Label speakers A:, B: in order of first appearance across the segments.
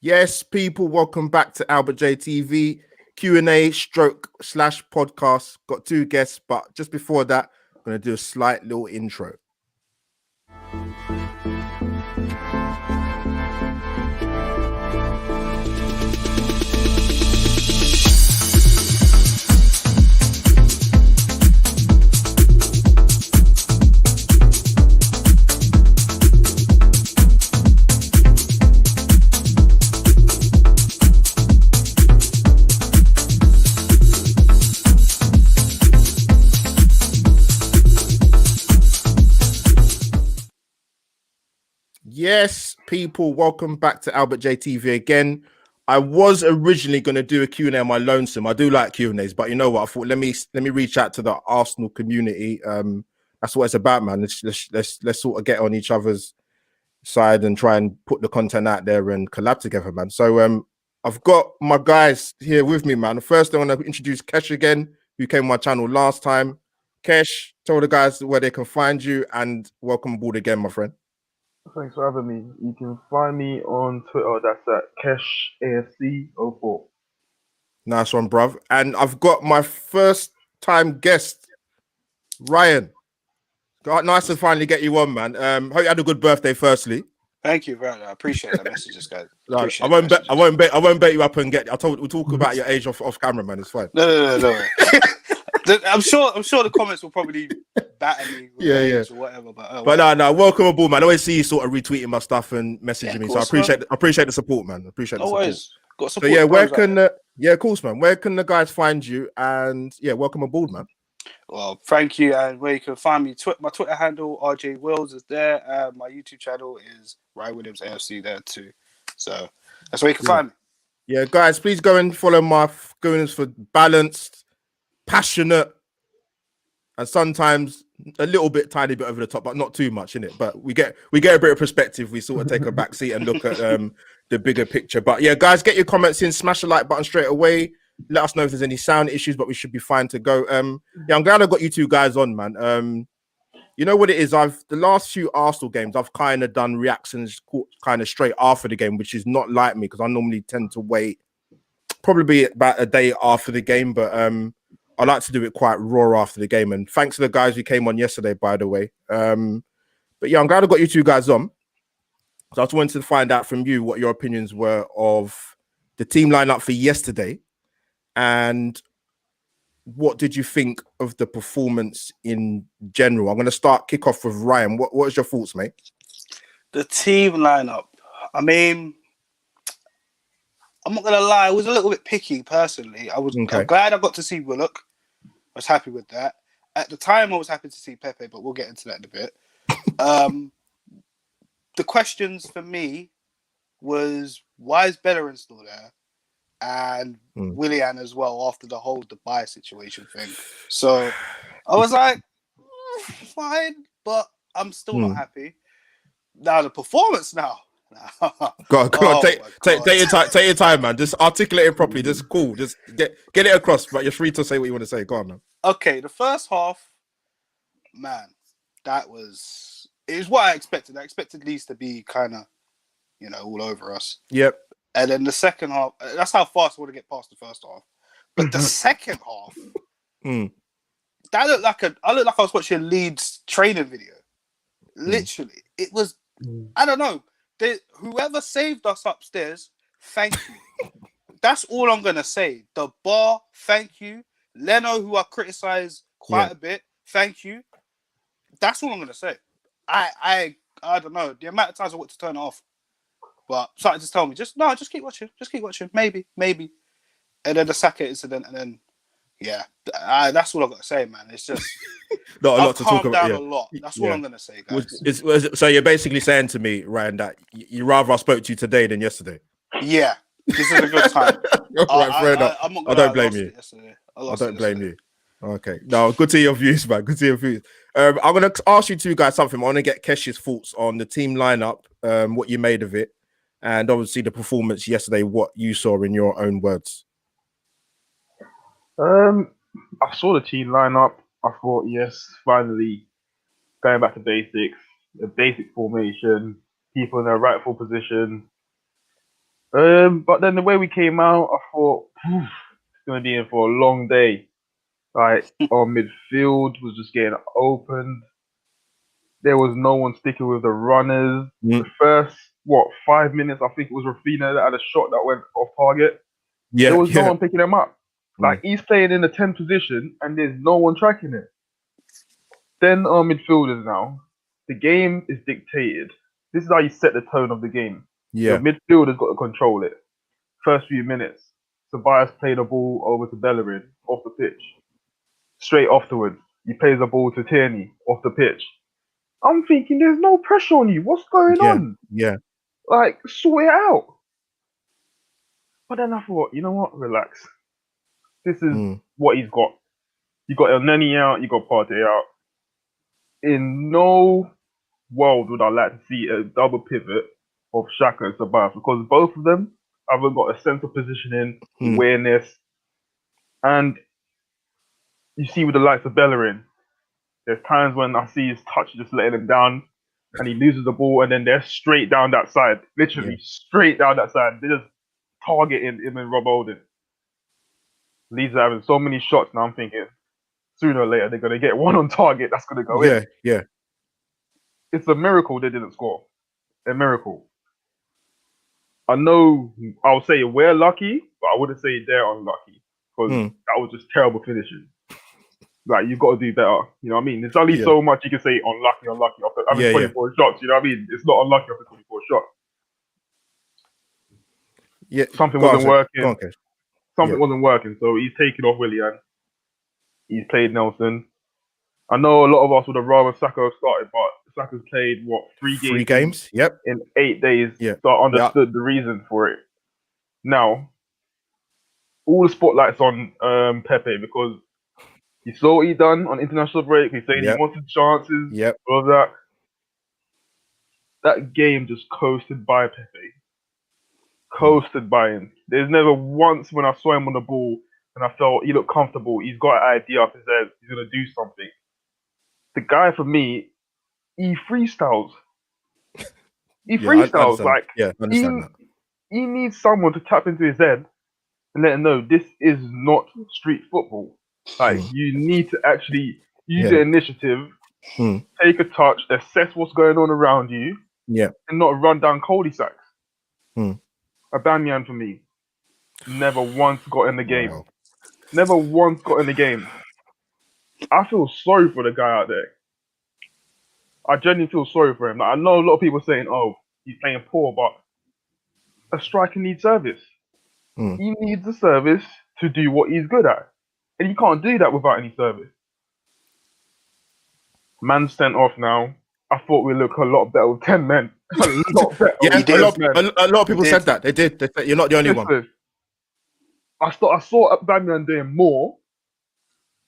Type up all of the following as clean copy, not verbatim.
A: Yes, people, welcome back to Albert J TV Q&A stroke slash podcast. Got two guests, but just before that, I'm going to do a slight little intro. Yes, people, welcome back to Albert J TV again. I was originally going to do a Q&A on my lonesome. I do like Q&As, but you know what? I thought let me reach out to the Arsenal community. That's what it's about, man. Let's sort of get on each other's side and try and put the content out there and collab together, man. So I've got my guys here with me, man. First, I want to introduce Kesh again, who came on my channel last time. Kesh, tell the guys where they can find you and welcome aboard again, my friend.
B: Thanks for having me. You can find me on Twitter. That's at KeshAFC04.
A: Nice one, bruv. And I've got my first time guest, Ryan. Nice to finally get you on, man. Hope you had a good birthday, firstly.
C: Thank you, very much. I appreciate the messages, guys.
A: I won't bet you up and get. We'll talk about your age off camera, man. It's fine.
C: No. I'm sure the comments will probably batter me.
A: Yeah.
C: Or whatever.
A: But no. Welcome aboard, man. I always see you sort of retweeting my stuff and messaging me, so I appreciate the support, man. Appreciate the support.
C: Always got support.
A: So yeah, where can of course, man. Where can the guys find you? And yeah, welcome aboard, man.
C: Well, thank you. And where you can find me, my Twitter handle RJ Wills is there. My YouTube channel is Ryan Williams AFC there too. So that's where you can find me.
A: Yeah, guys, please go and follow my goings for balanced, passionate, and sometimes a little bit, tiny bit over the top, but not too much in it. But we get a bit of perspective. We sort of take a back seat and look at the bigger picture. But yeah, guys, get your comments in. Smash the like button straight away. Let us know if there's any sound issues, but we should be fine to go. Yeah, I'm glad I got you two guys on, man. You know what it is? The last few Arsenal games, I've kind of done reactions kind of straight after the game, which is not like me because I normally tend to wait probably about a day after the game, but I like to do it quite raw after the game. And thanks to the guys who came on yesterday, by the way. But yeah, I'm glad I got you two guys on. So I just wanted to find out from you what your opinions were of the team lineup for yesterday. And what did you think of the performance in general? I'm going to kick off with Ryan. What was your thoughts, mate?
C: The team lineup. I mean, I'm not going to lie. I was a little bit picky, personally. I'm glad I got to see Willock. I was happy with that. At the time, I was happy to see Pepe, but we'll get into that in a bit. The questions for me was, why is Bellerin still there? And Willian as well after the whole Dubai situation thing. So I was like, fine, but I'm still not happy. Now the performance now.
A: Go on, take your time, man. Just articulate it properly. Just cool. Just get it across, but you're free to say what you want to say. Go on, man.
C: Okay, the first half, man, it was what I expected. I expected Leeds to be kind of, all over us.
A: Yep.
C: And then the second half, that's how fast I want to get past the first half. But the second half, I looked like I was watching a Leeds training video. Literally. It was, I don't know. Whoever saved us upstairs, thank you. That's all I'm going to say. The bar, thank you. Leno, who I criticize quite a bit, thank you. That's all I'm going to say. I don't know. The amount of times I want to turn it off. But something just told me, just keep watching. Just keep watching. Maybe. And then the Saka incident, and then, that's all I've got to say, man. It's just,
A: not a lot to talk about.
C: Down a lot. That's all I'm going to say, guys.
A: So you're basically saying to me, Ryan, that you rather I spoke to you today than yesterday?
C: Yeah. This is a good time.
A: Fair enough. I don't blame you.
C: I
A: don't blame you. Okay. No, good to hear your views, man. Good to hear your views. I'm going to ask you two guys something. I want to get Kesh's thoughts on the team lineup, what you made of it, and obviously the performance yesterday, what you saw in your own words.
B: I saw the team lineup. I thought, yes, finally going back to basics, a basic formation, people in their rightful position. But then the way we came out, I thought it's gonna be in for a long day. Like our midfield was just getting opened. There was no one sticking with the runners. The first 5 minutes, I think it was Rafinha that had a shot that went off target. There was no one picking him up. Like he's playing in the 10th position and there's no one tracking it. Then our midfielders now, the game is dictated. This is how you set the tone of the game. Your midfielder's got to control it. First few minutes, Tobias played the ball over to Bellerin off the pitch. Straight afterwards, he plays the ball to Tierney off the pitch. I'm thinking, there's no pressure on you. What's going on?
A: Yeah.
B: Like, sort it out. But then I thought, you know what? Relax. This is what he's got. You got El Neni out, you got Partey out. In no world would I like to see a double pivot of Xhaka and Tobias because both of them haven't got a sense of positioning, awareness, and you see with the likes of Bellerin, there's times when I see his touch just letting him down and he loses the ball and then they're straight down that side. Literally straight down that side. They're just targeting him and Rob Holding. Leeds are having so many shots now. I'm thinking sooner or later they're going to get one on target that's going to go in.
A: Yeah.
B: It's a miracle they didn't score. A miracle. I know I'll say we're lucky, but I wouldn't say they're unlucky because that was just terrible finishing. Like, you've got to do better. You know what I mean? There's only so much you can say unlucky after having 24 shots. You know what I mean? It's not unlucky after 24 shots.
A: Yeah.
B: Something wasn't working. Something wasn't working. So he's taken off Willian. He's played Nelson. I know a lot of us would have rather Saka started, but Saka's played, three games?
A: Yep.
B: In 8 days.
A: Yeah.
B: So I understood the reason for it. Now, all the spotlight's on Pepe because you saw what he done on international break. He's saying he wanted chances. All of that. That game just coasted by Pepe. Coasted by him. There's never once when I saw him on the ball and I felt he looked comfortable. He's got an idea up his head. He's going to do something. The guy, for me, he freestyles. He freestyles. He needs someone to tap into his head and let him know this is not street football. Like, you need to actually use the initiative, take a touch, assess what's going on around you, and not run down cul-de-sacs. Aubameyang, for me, never once got in the game.
A: Wow.
B: Never once got in the game. I feel sorry for the guy out there. I genuinely feel sorry for him. Like, I know a lot of people saying, oh, he's playing poor, but a striker needs service. He needs the service to do what he's good at. And you can't do that without any service. Man's sent off now. I thought we look a lot better with 10 men. A lot better.
A: A lot of people said that. They did. They said, you're not the only one.
B: I saw Aubameyang doing more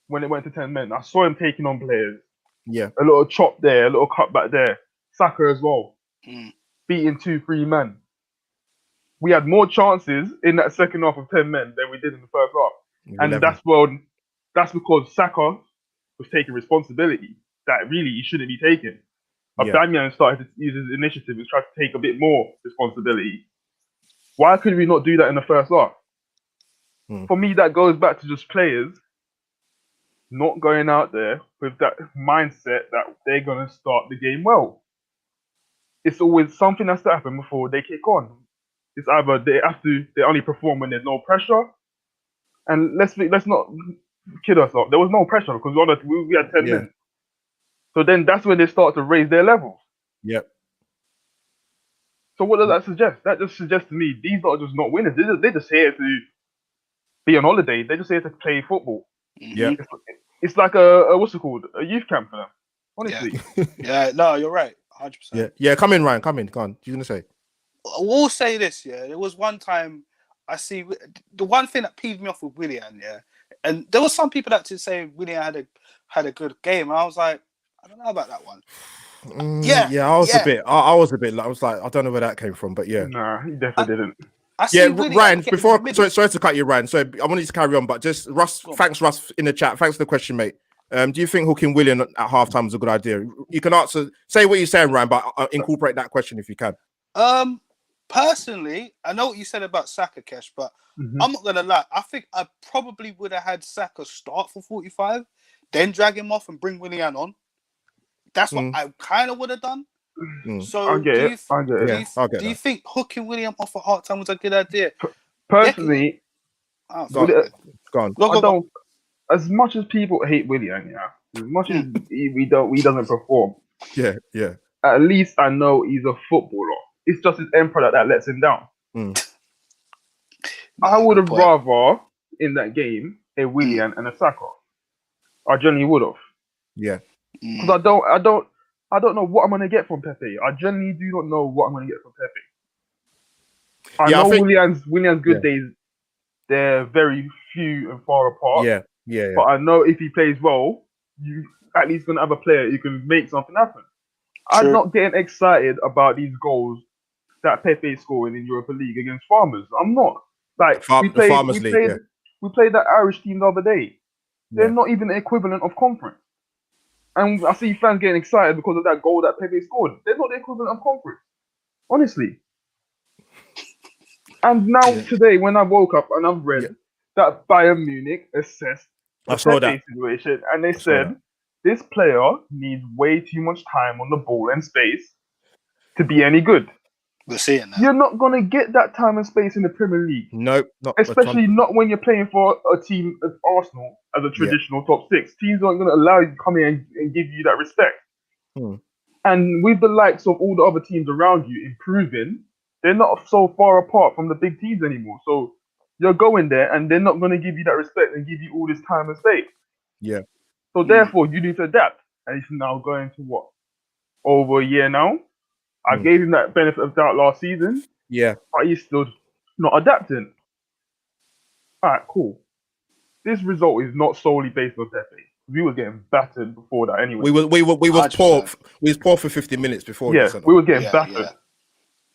B: when it went to 10 men. I saw him taking on players.
A: Yeah.
B: A little chop there, a little cut back there. Saka as well. Beating 2-3 men. We had more chances in that second half of 10 men than we did in the first half. 11. And that's because Saka was taking responsibility that really he shouldn't be taking. Aubameyang started to use his initiative and tried to take a bit more responsibility. Why could we not do that in the first half? For me, that goes back to just players not going out there with that mindset that they're going to start the game well. It's always something has to happen before they kick on. It's either they only perform when there's no pressure. And let's not kid ourselves. There was no pressure because we had 10 men. So then that's when they start to raise their levels.
A: Yep.
B: So what does that suggest? That just suggests to me these are just not winners. They're just here to be on holiday. They're just here to play football.
A: Yeah.
B: It's like a what's it called? A youth camp for them. Honestly.
C: No, you're right. 100%.
A: Yeah. Come in, Ryan. Come in. Go on. What are you gonna say?
C: We'll say this. There was one time I see the one thing that peeved me off with Willian. And there was some people that to say Willian had a good game, and I was like, I don't know about that one.
A: I was a bit. I was a bit. I was like, I don't know where that came from, but yeah.
B: Nah, he definitely didn't.
A: Ryan. Before, sorry to cut you, Ryan. So I wanted to carry on, but just Russ. Thanks, Russ, in the chat. Thanks for the question, mate. Do you think hooking Willian at halftime is a good idea? You can answer. Say what you're saying, Ryan, but incorporate that question if you can.
C: Personally, I know what you said about Saka, Kesh, but I'm not gonna lie. I think I probably would have had Saka start for 45, then drag him off and bring Willian on. That's what I kind of would have done. So, do you think hooking William off at half time was a good idea?
B: Personally,
A: go on.
B: I don't. As much as people hate Willian, as much as he doesn't perform.
A: Yeah.
B: At least I know he's a footballer. It's just his end product that lets him down. I would have rather in that game a Willian and a Saka. I genuinely would have.
A: Yeah.
B: Because I don't know what I'm gonna get from Pepe. I genuinely do not know what I'm gonna get from Pepe. I know Willian's good days. They're very few and far apart.
A: Yeah.
B: But I know if he plays well, you at least gonna have a player who can make something happen. True. I'm not getting excited about these goals that Pepe is scoring in Europa League against Farmers. I'm not. Like we played that Irish team the other day. They're not even the equivalent of conference. And I see fans getting excited because of that goal that Pepe scored. They're not the equivalent of conference. Honestly. And now today, when I woke up and I've read that Bayern Munich assessed the Pepe situation, and they said this player needs way too much time on the ball and space to be any good.
C: We're seeing that.
B: You're not going to get that time and space in the Premier League.
A: Nope.
B: Especially not when you're playing for a team as Arsenal as a traditional top six. Teams aren't going to allow you to come in and give you that respect. And with the likes of all the other teams around you improving, they're not so far apart from the big teams anymore. So you're going there and they're not going to give you that respect and give you all this time and space.
A: Yeah.
B: So therefore, you need to adapt. And it's now going to what? Over a year now? I gave him that benefit of doubt last season.
A: Yeah.
B: But he's still not adapting. All right, cool. This result is not solely based on Pepe. We were getting battered before that anyway.
A: We were poor. We was poor for 50 minutes before.
B: Yeah, we were getting battered.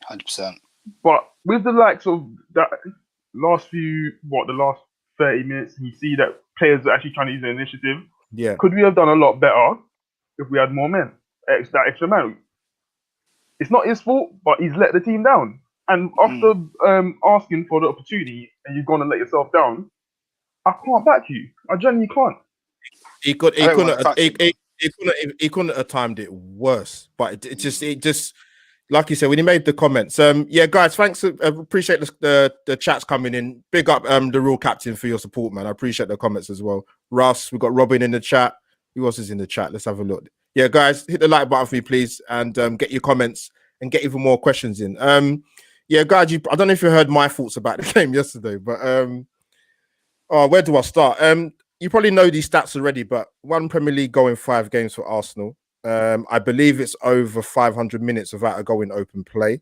C: 100%.
B: But with the likes of that the last 30 minutes, you see that players are actually trying to use the initiative.
A: Yeah.
B: Could we have done a lot better if we had more men? That extra man. It's not his fault, but he's let the team down. And after asking for the opportunity and you're going to let yourself down, I can't back you. I genuinely can't.
A: He couldn't have timed it worse. But it just like you said, when he made the comments, guys, thanks. Appreciate the chats coming in. Big up the real captain for your support, man. I appreciate the comments as well. Russ, we've got Robin in the chat. Who else is in the chat? Let's have a look. Yeah, guys, hit the like button for me, please, and get your comments and get even more questions in. Guys, I don't know if you heard my thoughts about the game yesterday, but where do I start? You probably know these stats already, but one Premier League goal in 5 games for Arsenal. I believe it's over 500 minutes without a goal in open play.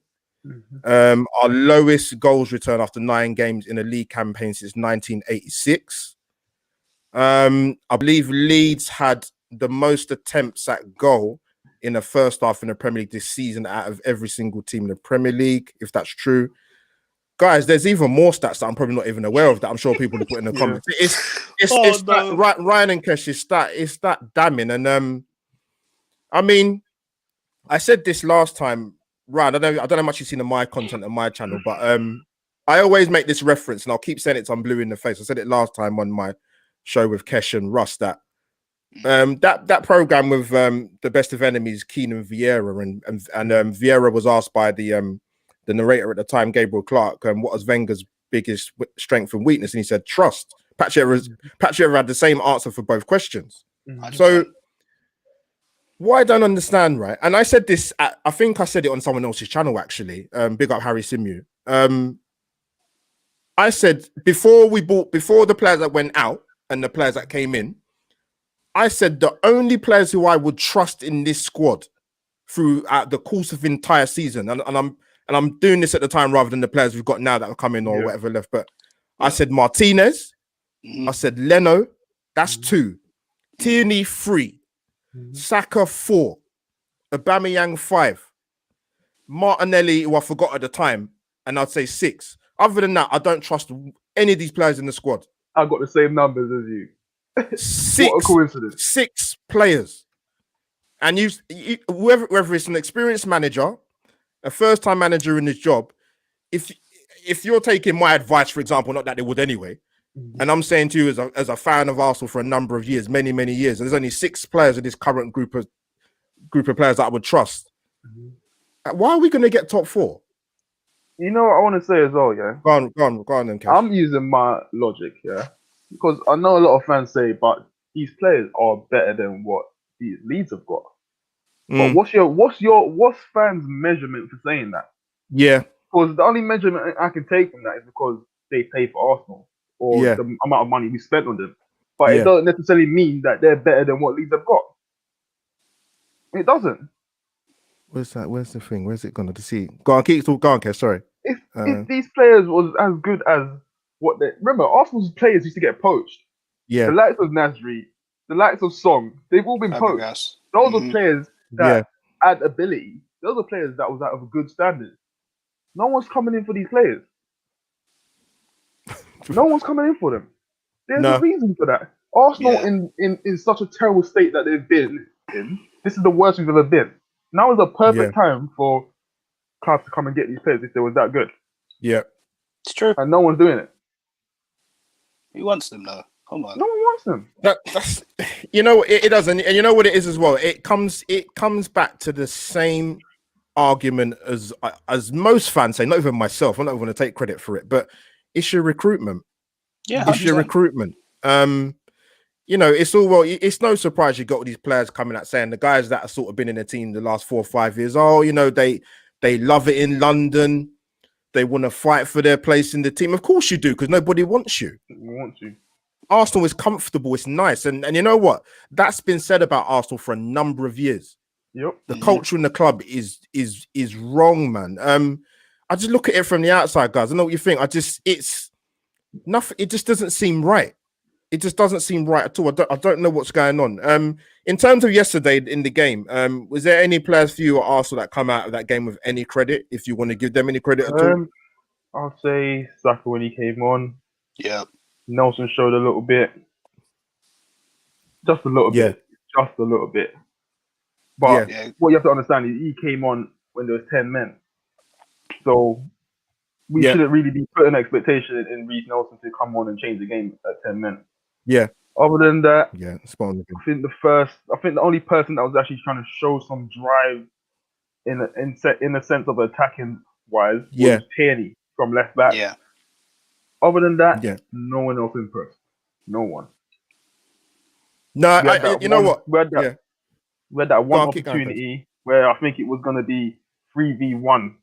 A: Our lowest goals return after 9 games in a league campaign since 1986. I believe Leeds had the most attempts at goal in the first half in the Premier League this season out of every single team in the Premier League, if that's true. Guys, there's even more stats that I'm probably not even aware of that I'm sure people will put in the comments. Ryan and Kesh, it's that damning. And I mean, I said this last time, Ryan. I don't know how much you've seen of my content on my channel, but I always make this reference, and I'll keep saying it till I'm blue in the face. I said it last time on my show with Kesh and Russ that that program with the best of enemies, Keenan Vieira, and Vieira was asked by the narrator at the time, Gabriel Clark, what was Wenger's biggest strength and weakness, and he said trust. Patrick had the same answer for both questions. So what I don't understand, right? And I said this, I think I said it on someone else's channel actually. Big up Harry Simu. I said before the players that went out and the players that came in, I said the only players who I would trust in this squad throughout the course of the entire season, and I'm doing this at the time rather than the players we've got now that are coming or whatever left. But I said Martinez, I said Leno, that's 2, Tierney 3, Saka 4, Aubameyang 5, Martinelli, who I forgot at the time, and I'd say 6. Other than that, I don't trust any of these players in the squad.
B: I've got the same numbers as you.
A: 6,
B: what a coincidence.
A: 6 players. And whether it's an experienced manager, a first-time manager in his job, if you're taking my advice, for example, not that they would anyway, and I'm saying to you as a fan of Arsenal for a number of years, many years, and there's only 6 players in this current group of players that I would trust. Why are we going to get top 4?
B: You know what I want to say as well, yeah?
A: Go on then, Cash.
B: I'm using my logic, yeah? Because I know a lot of fans say, but these players are better than what these Leeds have got. But what's fans' measurement for saying that?
A: Yeah.
B: Because the only measurement I can take from that is because they pay for Arsenal or the amount of money we spent on them. But it doesn't necessarily mean that they're better than what Leeds have got. It doesn't.
A: Where's that? Where's the thing? Where's it gone to see? Go on, Kev. Sorry.
B: If these players was as good as what they remember, Arsenal's players used to get poached.
A: Yeah.
B: The likes of Nasri, the likes of Song, they've all been poached. Those are players that had ability. Those are players that was out of a good standard. No one's coming in for these players. No one's coming in for them. There's a reason for that. Arsenal in such a terrible state that they've been in. This is the worst we've ever been. Now is a perfect time for clubs to come and get these players if they was that good.
A: Yeah.
C: It's true.
B: And no one's doing it.
C: Who wants them though? Come on.
B: No one wants them.
A: That's it doesn't, and you know what it is as well. It comes back to the same argument as most fans say. Not even myself. I'm not going to take credit for it, but it's your recruitment.
C: Yeah,
A: it's your recruitment. It's all well. It's no surprise you got all these players coming out saying the guys that have sort of been in the team the last 4 or 5 years. Oh, they love it in London. They want to fight for their place in the team. Of course you do, because nobody wants you.
B: We want you.
A: Arsenal is comfortable. It's nice, and you know what? That's been said about Arsenal for a number of years.
B: Yep.
A: The culture in the club is wrong, man. I just look at it from the outside, guys. I know what you think. It's nothing. It just doesn't seem right. It just doesn't seem right at all. I don't know what's going on. In terms of yesterday in the game, was there any players for you at Arsenal that come out of that game with any credit? If you want to give them any credit at all,
B: I'll say Saka when he came on.
C: Yeah.
B: Nelson showed a little bit, just a little bit. But what you have to understand is he came on when there was 10 men, so we shouldn't really be putting expectation in Reece Nelson to come on and change the game at 10 men.
A: Yeah.
B: Other than that,
A: I
B: think the only person that was actually trying to show some drive in the sense of attacking wise was Tierney from left back.
C: Yeah.
B: Other than that, no one else impressed. No one.
A: No, you know what?
B: We had that one opportunity where I think it was going to be 3v1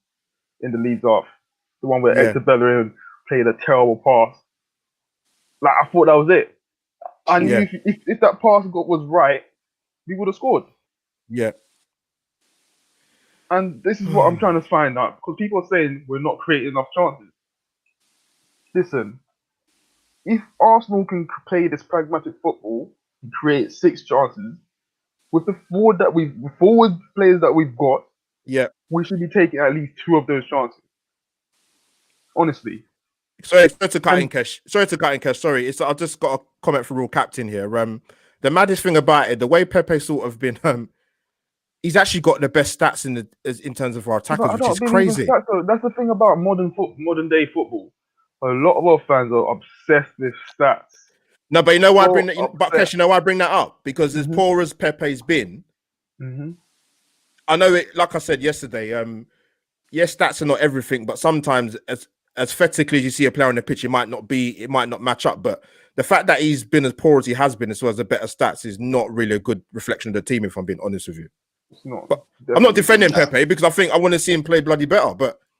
B: in the leads off. The one where Hector Bellerin played a terrible pass. Like, I thought that was it. I knew if that pass was right, we would have scored.
A: Yeah.
B: And this is what I'm trying to find out, because people are saying we're not creating enough chances. Listen, if Arsenal can play this pragmatic football and create 6 chances with the forward players that we've got, we should be taking at least 2 of those chances. Honestly.
A: Sorry to cut in, Kesh. Sorry, I just got a comment from Real Captain here. The maddest thing about it, the way Pepe sort of been, he's actually got the best stats in terms of our attackers, which is crazy.
B: That's the thing about modern day football. A lot of our fans are obsessed with stats.
A: No, but you know why I bring that? But Kesh, you know why I bring that up? Because as poor as Pepe's been, I know it. Like I said yesterday, yes, stats are not everything, but sometimes as aesthetically as you see a player on the pitch, it might not match up. But the fact that he's been as poor as he has been, as well as the better stats, is not really a good reflection of the team. If I'm being honest with you,
B: it's not.
A: But I'm not defending Pepe because I want to see him play bloody better.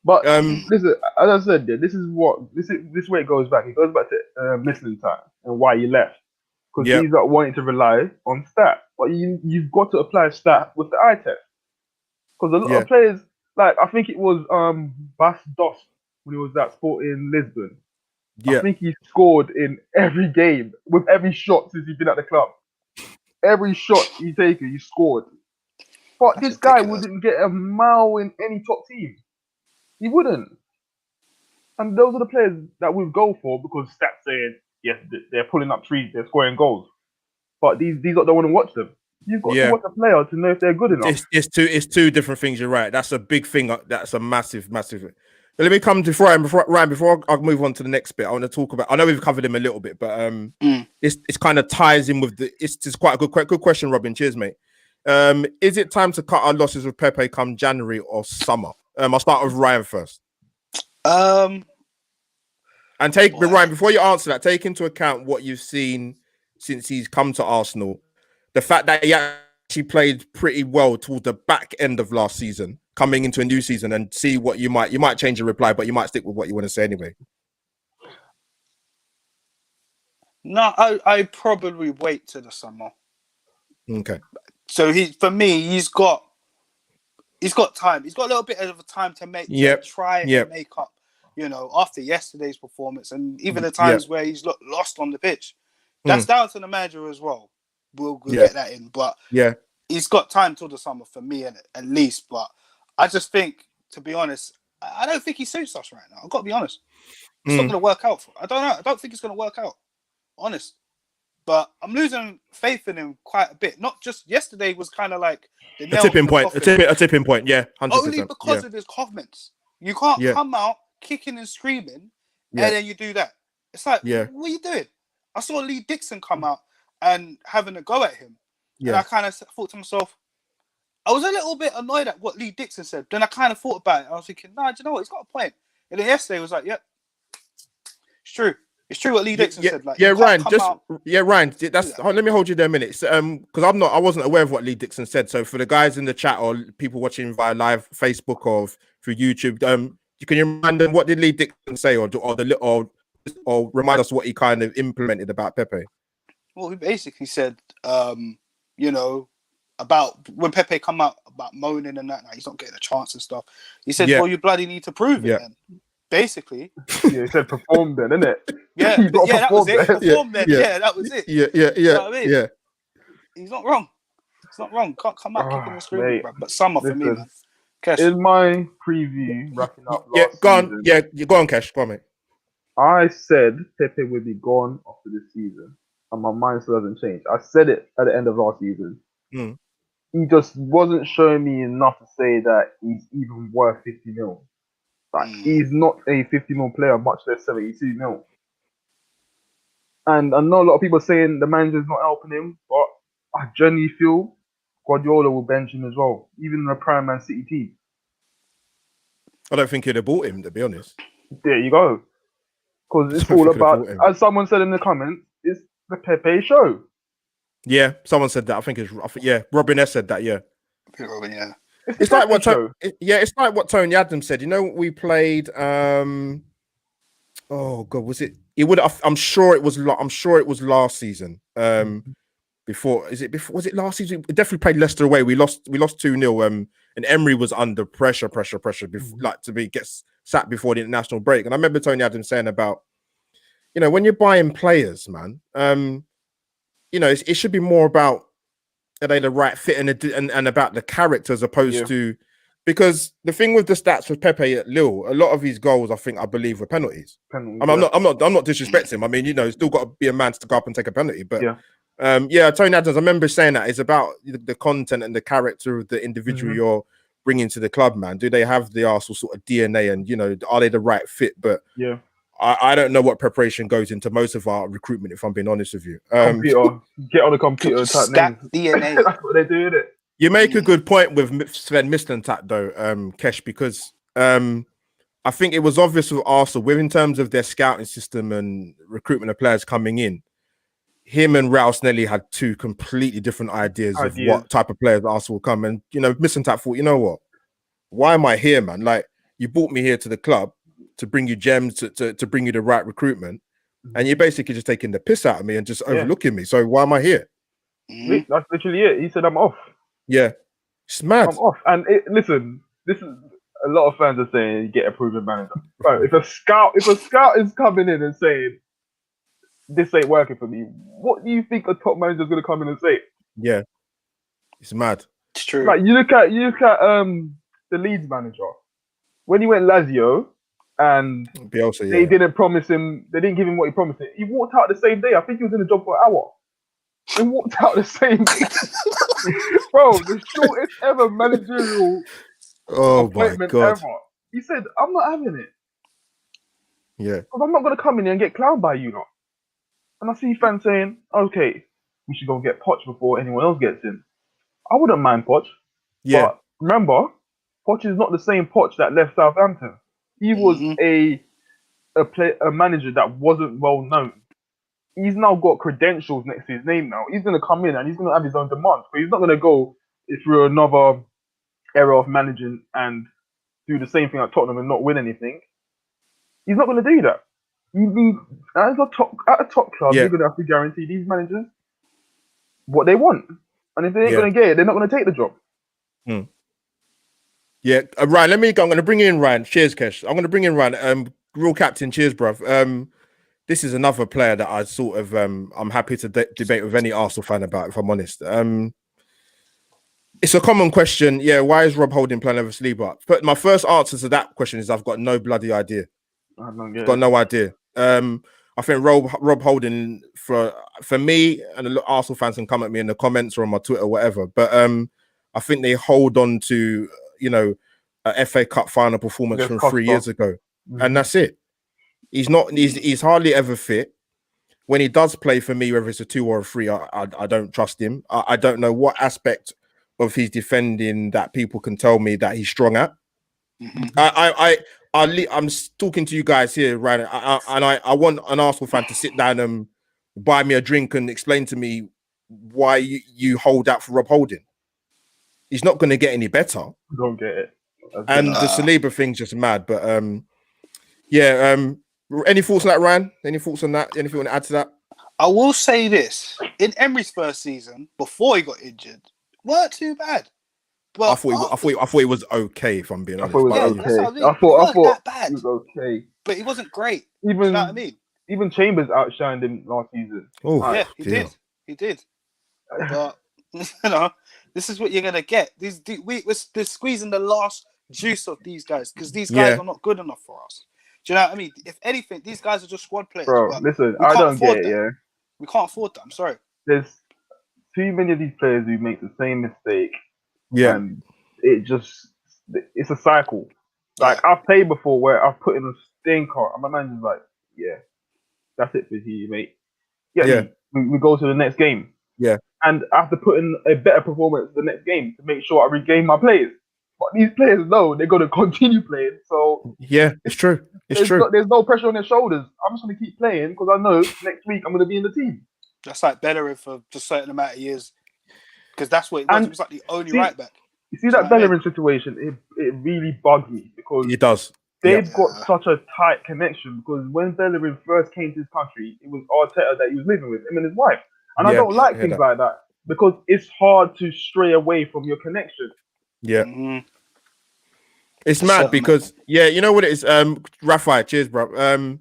A: But
B: listen, as I said, this is where it goes back. It goes back to missing time and why you left. Because he's not wanting to rely on stats, but you've got to apply stat with the eye test. Because a lot of players, like I think it was Bas Dost when he was at Sporting Lisbon. I think he scored in every game with every shot since he's been at the club. Every shot he taken, he scored. But this guy wouldn't get a mile in any top team. He wouldn't. And those are the players that we'll go for because stats saying, yes, they're pulling up trees, they're scoring goals. But these don't want to watch them. You've got to watch a player to know if they're good enough.
A: It's two different things. You're right. That's a big thing. That's a massive thing. Let me come to Ryan. Before I move on to the next bit, I want to talk about. I know we've covered him a little bit, but it's kind of ties in with the. It's quite a good question, Robin. Cheers, mate. Is it time to cut our losses with Pepe come January or summer? I'll start with Ryan first.
C: And
A: Ryan, before you answer that, take into account what you've seen since he's come to Arsenal. The fact that he actually played pretty well towards the back end of last season, coming into a new season, and see what you might change your reply, but you might stick with what you want to say anyway.
C: No, I probably wait till the summer.
A: Okay.
C: So he's got time. He's got a little bit of a time to try and make up, after yesterday's performance and even the times where he's lost on the pitch. That's down to the manager as well. We'll get that in, but he's got time till the summer for me at least. But I just think, to be honest, I don't think he suits us right now. I've got to be honest. It's not going to work out. I don't know. I don't think it's going to work out. Honest. But I'm losing faith in him quite a bit. Not just yesterday was kind of like the
A: tipping point. A tipping point. Yeah, 100%.
C: Only because of his comments. You can't come out kicking and screaming and then you do that. It's like, what are you doing? I saw Lee Dixon come out and having a go at him. And I kind of thought to myself, I was a little bit annoyed at what Lee Dixon said. Then I kind of thought about it. I was thinking, do you know what? He's got a point. And then yesterday was like, yep, it's true. It's true what Lee Dixon said. Like,
A: Ryan. Let me hold you there a minute. Because I wasn't aware of what Lee Dixon said. So for the guys in the chat or people watching via live Facebook or through YouTube, can you remind them what did Lee Dixon say, or remind us what he kind of implemented about Pepe?
C: Well, he basically said, about when Pepe come out about moaning and that, he's not getting a chance and stuff. He said, well, you bloody need to prove it then. Basically.
B: He said perform then, innit?
C: Yeah, that was it. Perform then. Yeah, that was it.
A: Yeah.
C: You know what I mean? He's not wrong. It's not wrong. Can't come out kicking and screaming, bro. But summer for me, man. Kesh.
B: In my preview, wrapping up
A: go on. Go on, Kesh. Go on, mate.
B: I said Pepe would be gone after this season, and my mind still hasn't changed. I said it at the end of last season. He just wasn't showing me enough to say that he's even worth 50 mil. Like, he's not a 50 mil player, much less 72 mil. And I know a lot of people saying the manager's not helping him, but I genuinely feel Guardiola will bench him as well, even in the prime Man City team.
A: I don't think he'd have bought him, to be honest.
B: There you go. Because it's all about, as someone said in the comments, it's the Pepe show.
A: Yeah, someone said that. I think Robin S said that. Yeah,
C: Robin. Yeah,
A: it's like what. It's like what Tony Adams said. We played. Oh God, was it? It would. I'm sure it was last season. Before was it last season? We definitely played Leicester away. We lost 2-0. And Emery was under pressure. Before, gets sacked before the international break. And I remember Tony Adams saying about, when you're buying players, man. It should be more about are they the right fit and about the character as opposed to, because the thing with the stats with Pepe at Lille, a lot of his goals I believe were penalties. I'm not disrespecting him. I mean, still got to be a man to go up and take a penalty. But Tony Adams, I remember saying that it's about the content and the character of the individual you're bringing to the club, man. Do they have the Arsenal sort of DNA, and are they the right fit? But I don't know what preparation goes into most of our recruitment, if I'm being honest with you.
B: Computer. Get on the computer type
C: names. DNA.
B: That's what they do, isn't it?
A: You make a good point with Sven Mislintat, though, Kesh, because I think it was obvious with Arsenal, in terms of their scouting system and recruitment of players coming in, him and Raul Nelly had two completely different ideas of what type of players Arsenal will come. And, Mislintat thought, you know what? Why am I here, man? Like, you brought me here to the club to bring you gems, to bring you the right recruitment, and you're basically just taking the piss out of me and just overlooking me. So why am I here?
B: That's literally it. He said, I'm off.
A: Yeah. It's mad.
B: I'm off. And listen, this is a lot of fans are saying you get a proven manager. Bro, if a scout is coming in and saying this ain't working for me, what do you think a top manager is gonna come in and say?
A: Yeah. It's mad.
C: It's true.
B: Like you look at the Leeds manager. When he went Lazio, and
A: Bielsa,
B: they didn't promise him, they didn't give him what he promised him. He walked out the same day. I think he was in the job for an hour. He walked out the same day. Bro, the shortest ever managerial
A: appointment ever.
B: He said, I'm not having it.
A: Yeah.
B: Because I'm not going to come in here and get clowned by you lot. And I see fans saying, okay, we should go get Poch before anyone else gets in. I wouldn't mind Poch.
A: Yeah.
B: But remember, Poch is not the same Poch that left Southampton. He was a manager that wasn't well known. He's now got credentials next to his name now. He's going to come in and he's going to have his own demands. But he's not going to go through another era of managing and do the same thing at Tottenham and not win anything. He's not going to do that. You need, at a top club, you're going to have to guarantee these managers what they want. And if they ain't going to get it, they're not going to take the job.
A: Yeah, Ryan, let me go. I'm going to bring in Ryan. Cheers, Kesh. I'm going to bring in Ryan. Real captain, cheers, bruv. This is another player that I sort of I'm happy to debate with any Arsenal fan about, if I'm honest. It's a common question. Yeah, why is Rob Holding playing over Saliba? But my first answer to that question is I've got no bloody idea. I've got no idea. I think Rob Holding, for me, and a lot of Arsenal fans can come at me in the comments or on my Twitter, whatever. But I think they hold on to, a FA Cup final performance from 3 years ago, and that's it. He's hardly ever fit. When he does play for me, whether it's a 2 or a 3, I don't trust him. I don't know what aspect of his defending that people can tell me that he's strong at. I'm talking to you guys here, right? And I want an Arsenal fan to sit down and buy me a drink and explain to me why you hold out for Rob Holding. He's not going to get any better.
B: Don't get it.
A: And the Saliba thing's just mad. But any thoughts on that, Ryan? Any thoughts on that? Anything you want to add to that?
C: I will say this: in Emery's first season, before he got injured, weren't too bad. But
A: I thought it was okay, if I'm being honest.
B: I thought it was okay.
C: But he wasn't great. Do you know what I mean?
B: Even Chambers outshined him last season.
A: Oh,
C: yeah, he did. But this is what you're gonna get. We're squeezing the last juice of these guys because these guys are not good enough for us. Do you know what I mean? If anything, these guys are just squad players.
B: Bro, listen, I don't get it. Yeah,
C: we can't afford that. I'm sorry.
B: There's too many of these players who make the same mistake.
A: Yeah,
B: and it's a cycle. Like I've played before where I've put in a stinker and my manager's like, yeah, that's it for you, mate. We go to the next game.
A: Yeah. And
B: I have to put in a better performance the next game to make sure I regain my players. But these players know they're going to continue playing. So
A: yeah, it's true.
B: There's no pressure on their shoulders. I'm just going to keep playing because I know next week I'm going to be in the team.
C: That's like Bellerin for just a certain amount of years. Because that's what it was. It was like the only right back.
B: You see that Bellerin situation, it really bugs me because
A: it does.
B: They've got such a tight connection because when Bellerin first came to this country, it was Arteta that he was living with, him and his wife. And I don't like things like that because it's hard to stray away from your connection.
A: Yeah. Mm-hmm. It's mad because, you know what it is? Raphael, cheers, bro.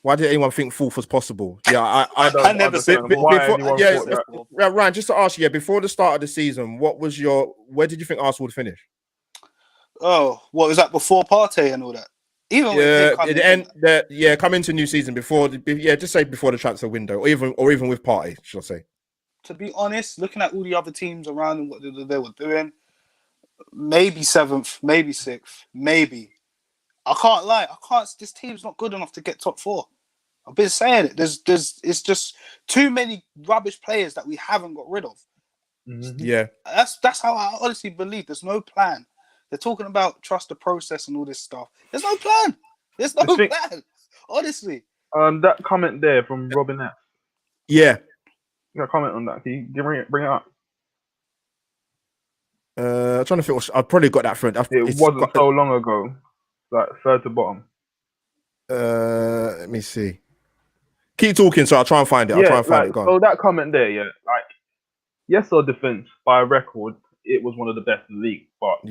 A: Why did anyone think fourth was possible? Yeah,
C: I never said
A: Ryan, just to ask you, before the start of the season, where did you think Arsenal would finish?
C: Oh, what was that before Partey and all that?
A: Come into new season just say before the transfer window, or even with Partey, should I say?
C: To be honest, looking at all the other teams around and what they were doing, maybe 7th, maybe 6th, maybe. I can't lie. This team's not good enough to get top 4. I've been saying it. It's just too many rubbish players that we haven't got rid of.
B: Mm-hmm.
A: Yeah,
C: that's how I honestly believe. There's no plan. They're talking about trust the process and all this stuff. There's no plan. Plan. Honestly.
B: That comment there from Robin F.
A: Yeah.
B: You got a comment on that? Can you bring it up?
A: I'm trying to think. I've probably got that friend.
B: It wasn't so long ago. Like third to bottom.
A: Let me see. Keep talking, so I'll try and find it. I'll try and find it. Go on.
B: So that comment there, yes, our defense by record, it was one of the best in the league, but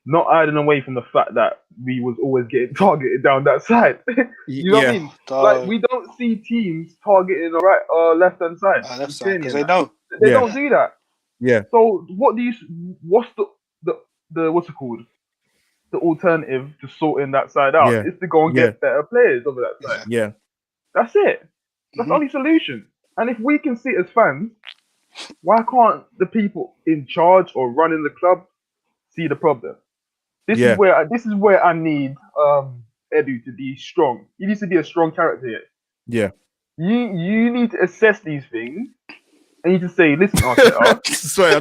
B: not adding away from the fact that we was always getting targeted down that side. You know what I mean? Like we don't see teams targeting the right or left hand side.
C: Left side, because they don't.
B: They don't do that.
A: Yeah.
B: So what's the what's it called? The alternative to sorting that side out is to go and get better players over that side.
A: Yeah.
B: That's it. That's the only solution. And if we can see it as fans, why can't the people in charge or running the club see the problem? This is where I need Edu to be strong. He needs to be a strong character here.
A: Yeah.
B: You need to assess these things, and you need to say, listen, Arteta.
A: Sorry, I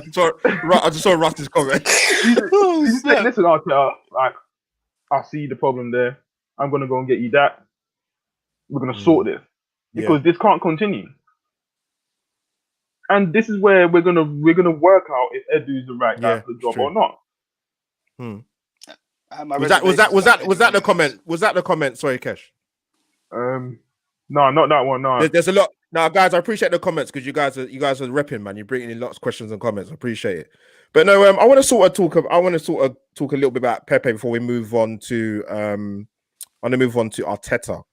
A: just saw Russ's comment.
B: You say, listen, Arteta, like, I see the problem there. I'm gonna go and get you that. We're gonna sort this because this can't continue. And this is where we're gonna work out if Edu is the right guy for the job or not.
A: Was that the comment? Was that the comment? Sorry, Kesh.
B: No, not that one. No,
A: there's a lot. Now, guys, I appreciate the comments because you guys are repping, man. You're bringing in lots of questions and comments. I appreciate it. But no, I want to sort of talk a little bit about Pepe before we move on to Arteta.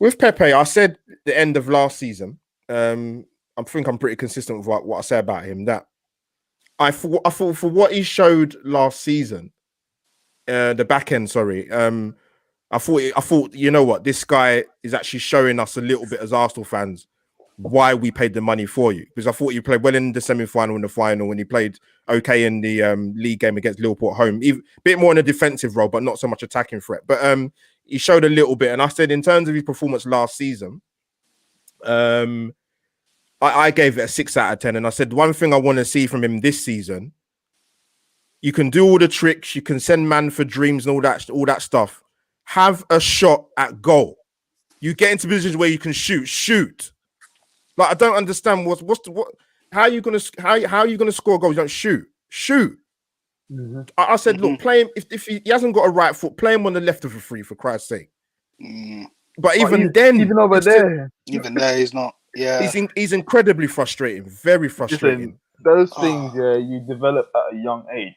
A: With Pepe, I said the end of last season. I think I'm pretty consistent with what I say about him. That I thought for what he showed last season, the back end. Sorry, I thought you know what, this guy is actually showing us a little bit as Arsenal fans why we paid the money for you, because I thought you played well in the semi-final and the final, when he played okay in the league game against Liverpool at home, a bit more in a defensive role, but not so much attacking threat. But he showed a little bit, and I said in terms of his performance last season, I gave it a 6 out of 10, and I said one thing I want to see from him this season: you can do all the tricks, you can send man for dreams and all that stuff. Have a shot at goal. You get into positions where you can shoot. Like, I don't understand how are you gonna score goals? You don't shoot. Mm-hmm. I said, look, play him if he hasn't got a right foot, play him on the left of a free, for Christ's sake. But even there,
C: he's not. Yeah,
A: he's incredibly frustrating, very frustrating.
B: Listen, those things, you develop at a young age.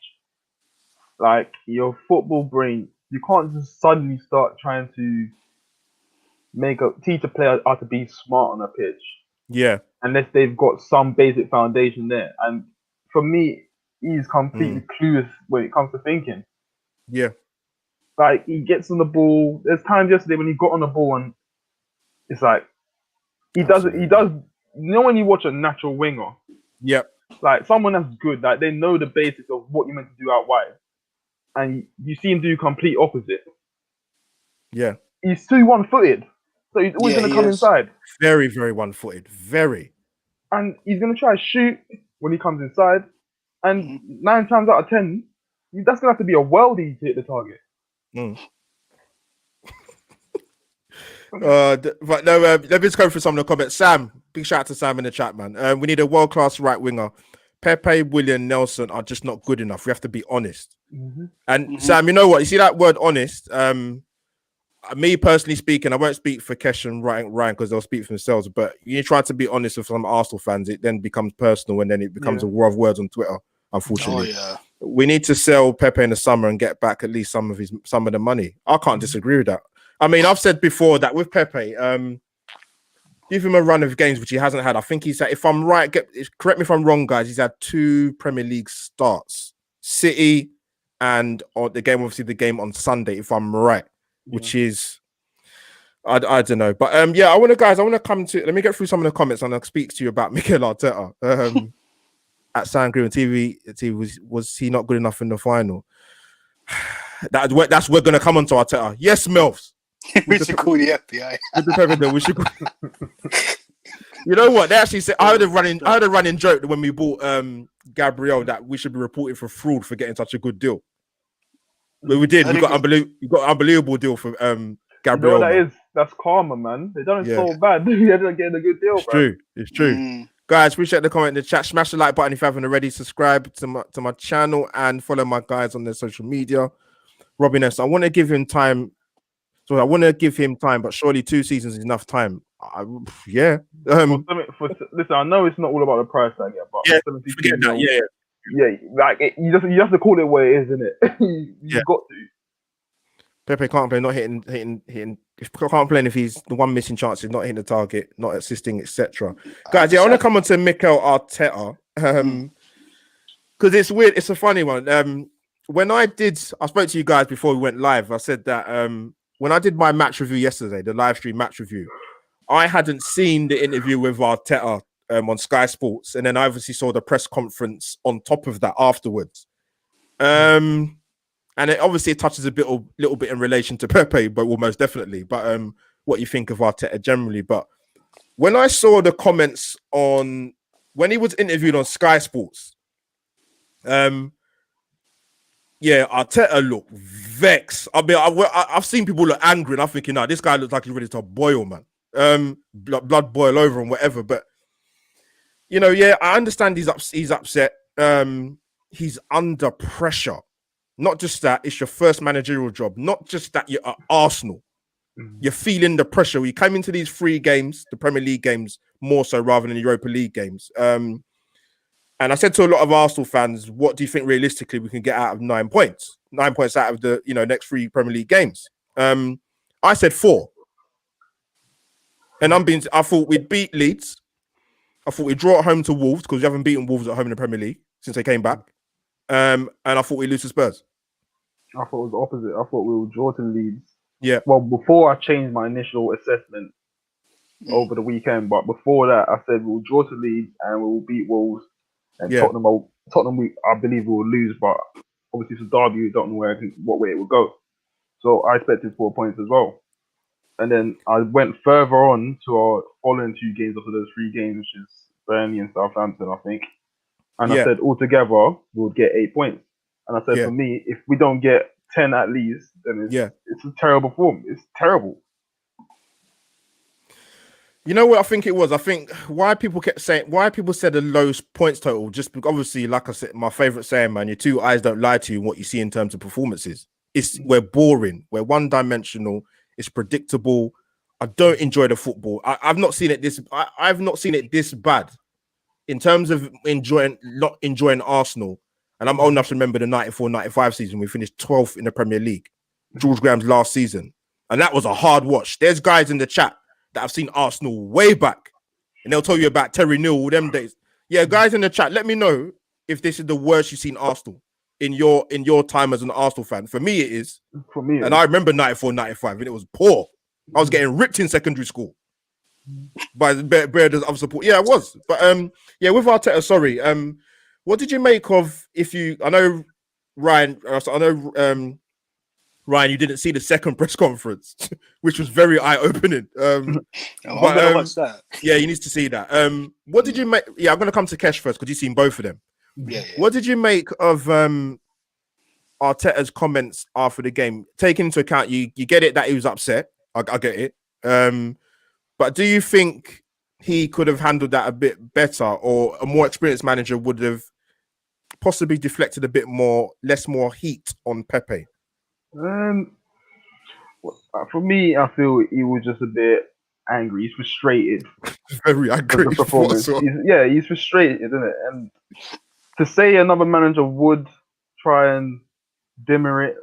B: Like, your football brain, you can't just suddenly start trying to teach a player how to be smart on a pitch.
A: Yeah.
B: Unless they've got some basic foundation there. And for me, he's completely clueless when it comes to thinking.
A: Yeah.
B: Like, he gets on the ball. There's times yesterday when he got on the ball and it's like, he does, you know, when you watch a natural winger?
A: Yep.
B: Like, someone that's good, like, they know the basics of what you're meant to do out wide. And you see him do complete opposite.
A: Yeah.
B: He's too one-footed. So he's always going to come inside.
A: Very, very one-footed. Very.
B: And he's going to try to shoot when he comes inside. And 9 times out of 10, that's going to have to be a worldie to hit the target.
A: But no, let me just go through some of the comments. Sam, big shout out to Sam in the chat, man. We need a world-class right winger. Pepe, Willian, Nelson are just not good enough. We have to be honest. And Sam, you know what? You see that word honest? Me personally speaking, I won't speak for Kesh and Ryan because they'll speak for themselves, but you try to be honest with some Arsenal fans, it then becomes personal, and then it becomes a war of words on Twitter, unfortunately. We need to sell Pepe in the summer and get back at least some of the money. I can't disagree with that. I mean, I've said before that with Pepe, give him a run of games which he hasn't had. I think he's had, if I'm right, correct me if I'm wrong, guys, he's had 2 Premier League starts, City and the game on Sunday, if I'm right. Which is, I don't know, but I want to come to. Let me get through some of the comments and I'll speak to you about Mikel Arteta. At Sangria TV, was he not good enough in the final? That's we're going to come on to Arteta. Yes, Melvs.
C: We should call the FBI.
A: We should. You know what? They actually said I heard a running joke when we bought Gabriel that we should be reported for fraud for getting such a good deal. But we did. We got unbelievable deal for Gabriel.
B: You know what that's karma, man. They done it so bad. They ended up getting a good deal,
A: It's true. Guys, appreciate the comment in the chat. Smash the like button if you haven't already. Subscribe to my channel and follow my guys on their social media. Robin S. I want to give him time. But surely 2 seasons is enough time.
B: Listen, I know it's not all about the price tag yet, but
A: forget that.
B: Like you have to call it what it is, isn't it? You've got to.
A: Pepe can't play, not hitting. Can't play if he's the one missing chance is not hitting the target, not assisting, etc. Guys, I want to come on to Mikel Arteta because it's weird. It's a funny one. I spoke to you guys before we went live. I said that when I did my match review yesterday, the live stream match review, I hadn't seen the interview with Arteta on Sky Sports, and then I obviously saw the press conference on top of that afterwards. and it touches little bit in relation to Pepe, but almost definitely. But what you think of Arteta generally? But when I saw the comments on when he was interviewed on Sky Sports, Arteta looked vexed. I mean, I've seen people look angry, and I'm thinking, this guy looks like he's ready to boil, man. Blood boil over and whatever. But I understand he's upset. He's under pressure. Not just that, it's your first managerial job. Not just that, you're at Arsenal. Mm-hmm. You're feeling the pressure. You came into these 3 games, the Premier League games, more so rather than the Europa League games. And I said to a lot of Arsenal fans, what do you think realistically we can get out of 9 points? 9 points out of the next 3 Premier League games. I said 4. And I thought we'd beat Leeds. I thought we'd draw at home to Wolves because we haven't beaten Wolves at home in the Premier League since they came back. And I thought we'd lose to Spurs.
B: I thought it was the opposite. I thought we would draw to Leeds.
A: Yeah.
B: Well, before I changed my initial assessment over the weekend, but before that, I said we'll draw to Leeds and we'll beat Wolves. And Tottenham, I believe we will lose, but obviously it's a derby. We don't know what way it will go. So I expected 4 points as well. And then I went further on to our following 2 games after those 3 games, which is Burnley and Southampton, I think. And I said altogether we would get 8 points. And I said for me, if we don't get 10 at least, then it's a terrible form. It's terrible.
A: You know what I think it was? I think why people said a low points total, just because obviously, like I said, my favorite saying, man, your 2 eyes don't lie to you in what you see in terms of performances. We're boring. We're one-dimensional. It's predictable. I don't enjoy the football. I've not seen it this bad in terms of not enjoying Arsenal. And I'm old enough to remember the 94-95 season. We finished 12th in the Premier League. George Graham's last season. And that was a hard watch. There's guys in the chat that have seen Arsenal way back. And they'll tell you about Terry Newell, all them days. Yeah, guys in the chat, let me know if this is the worst you've seen Arsenal in your time as an Arsenal fan. For me, it is.
B: For me,
A: and I remember 94-95, and it was poor. I was getting ripped in secondary school by the bearers of support. Yeah, I was. But with Arteta, sorry. What did you make of I know Ryan, Ryan, you didn't see the second press conference, which was very eye-opening.
C: What's that?
A: Yeah, you need to see that. What did you make? Yeah, I'm going to come to Kesh first because you've seen both of them.
C: Yeah.
A: What did you make of Arteta's comments after the game? Taking into account, you get it that he was upset. I get it. But do you think he could have handled that a bit better, or a more experienced manager would have possibly deflected a bit more heat on Pepe?
B: For me, I feel he was just a bit angry. He's frustrated.
A: Very angry.
B: The performance. He's frustrated, isn't it? And to say another manager would try and dimmer it,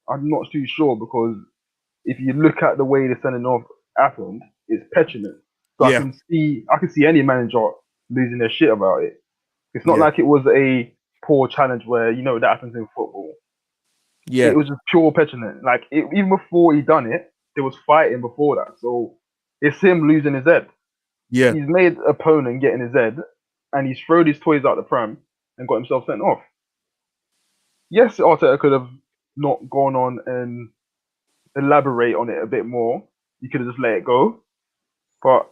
B: I'm not too sure, because if you look at the way the sending off happened, it's petulant. So I can see any manager losing their shit about it. It's not like it was a poor challenge where that happens in football. Yeah, it was just pure petulant. Like even before he done it, there was fighting before that. So it's him losing his head.
A: Yeah,
B: he's made opponent getting his head, and he's thrown his toys out the pram and got himself sent off. Yes, Arteta could have not gone on and elaborate on it a bit more. You could have just let it go. But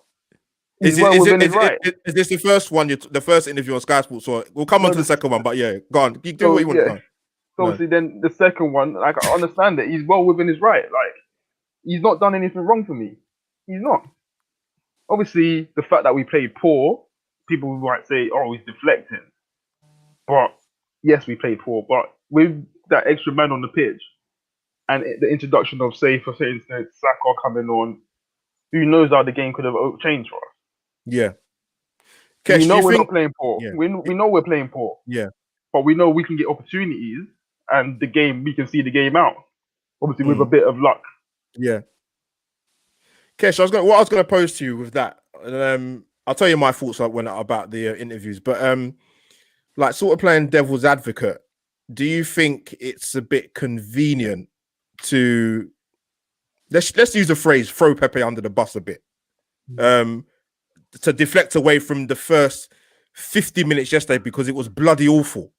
A: is this the first one? The first interview on Sky Sports? So we'll come on to the second one. But yeah, go on. You do what you want to do.
B: So obviously, then the second one, like, I understand it. He's well within his right. Like, he's not done anything wrong for me. He's not. Obviously, the fact that we played poor, people might say, "Oh, he's deflecting." But yes, we played poor. But with that extra man on the pitch and the introduction of, say, for instance, Saka coming on, who knows how the game could have changed for us?
A: Yeah.
B: Kesh, we know we're not playing poor. Yeah. We know we're playing poor.
A: Yeah.
B: But we know we can get opportunities, and we can see the game out. Obviously, with a bit of luck.
A: Yeah. Kesh, what I was going to pose to you with that, I'll tell you my thoughts about the interviews, but like sort of playing devil's advocate, do you think it's a bit convenient to let's use the phrase throw Pepe under the bus a bit, to deflect away from the first 50 minutes yesterday because it was bloody awful?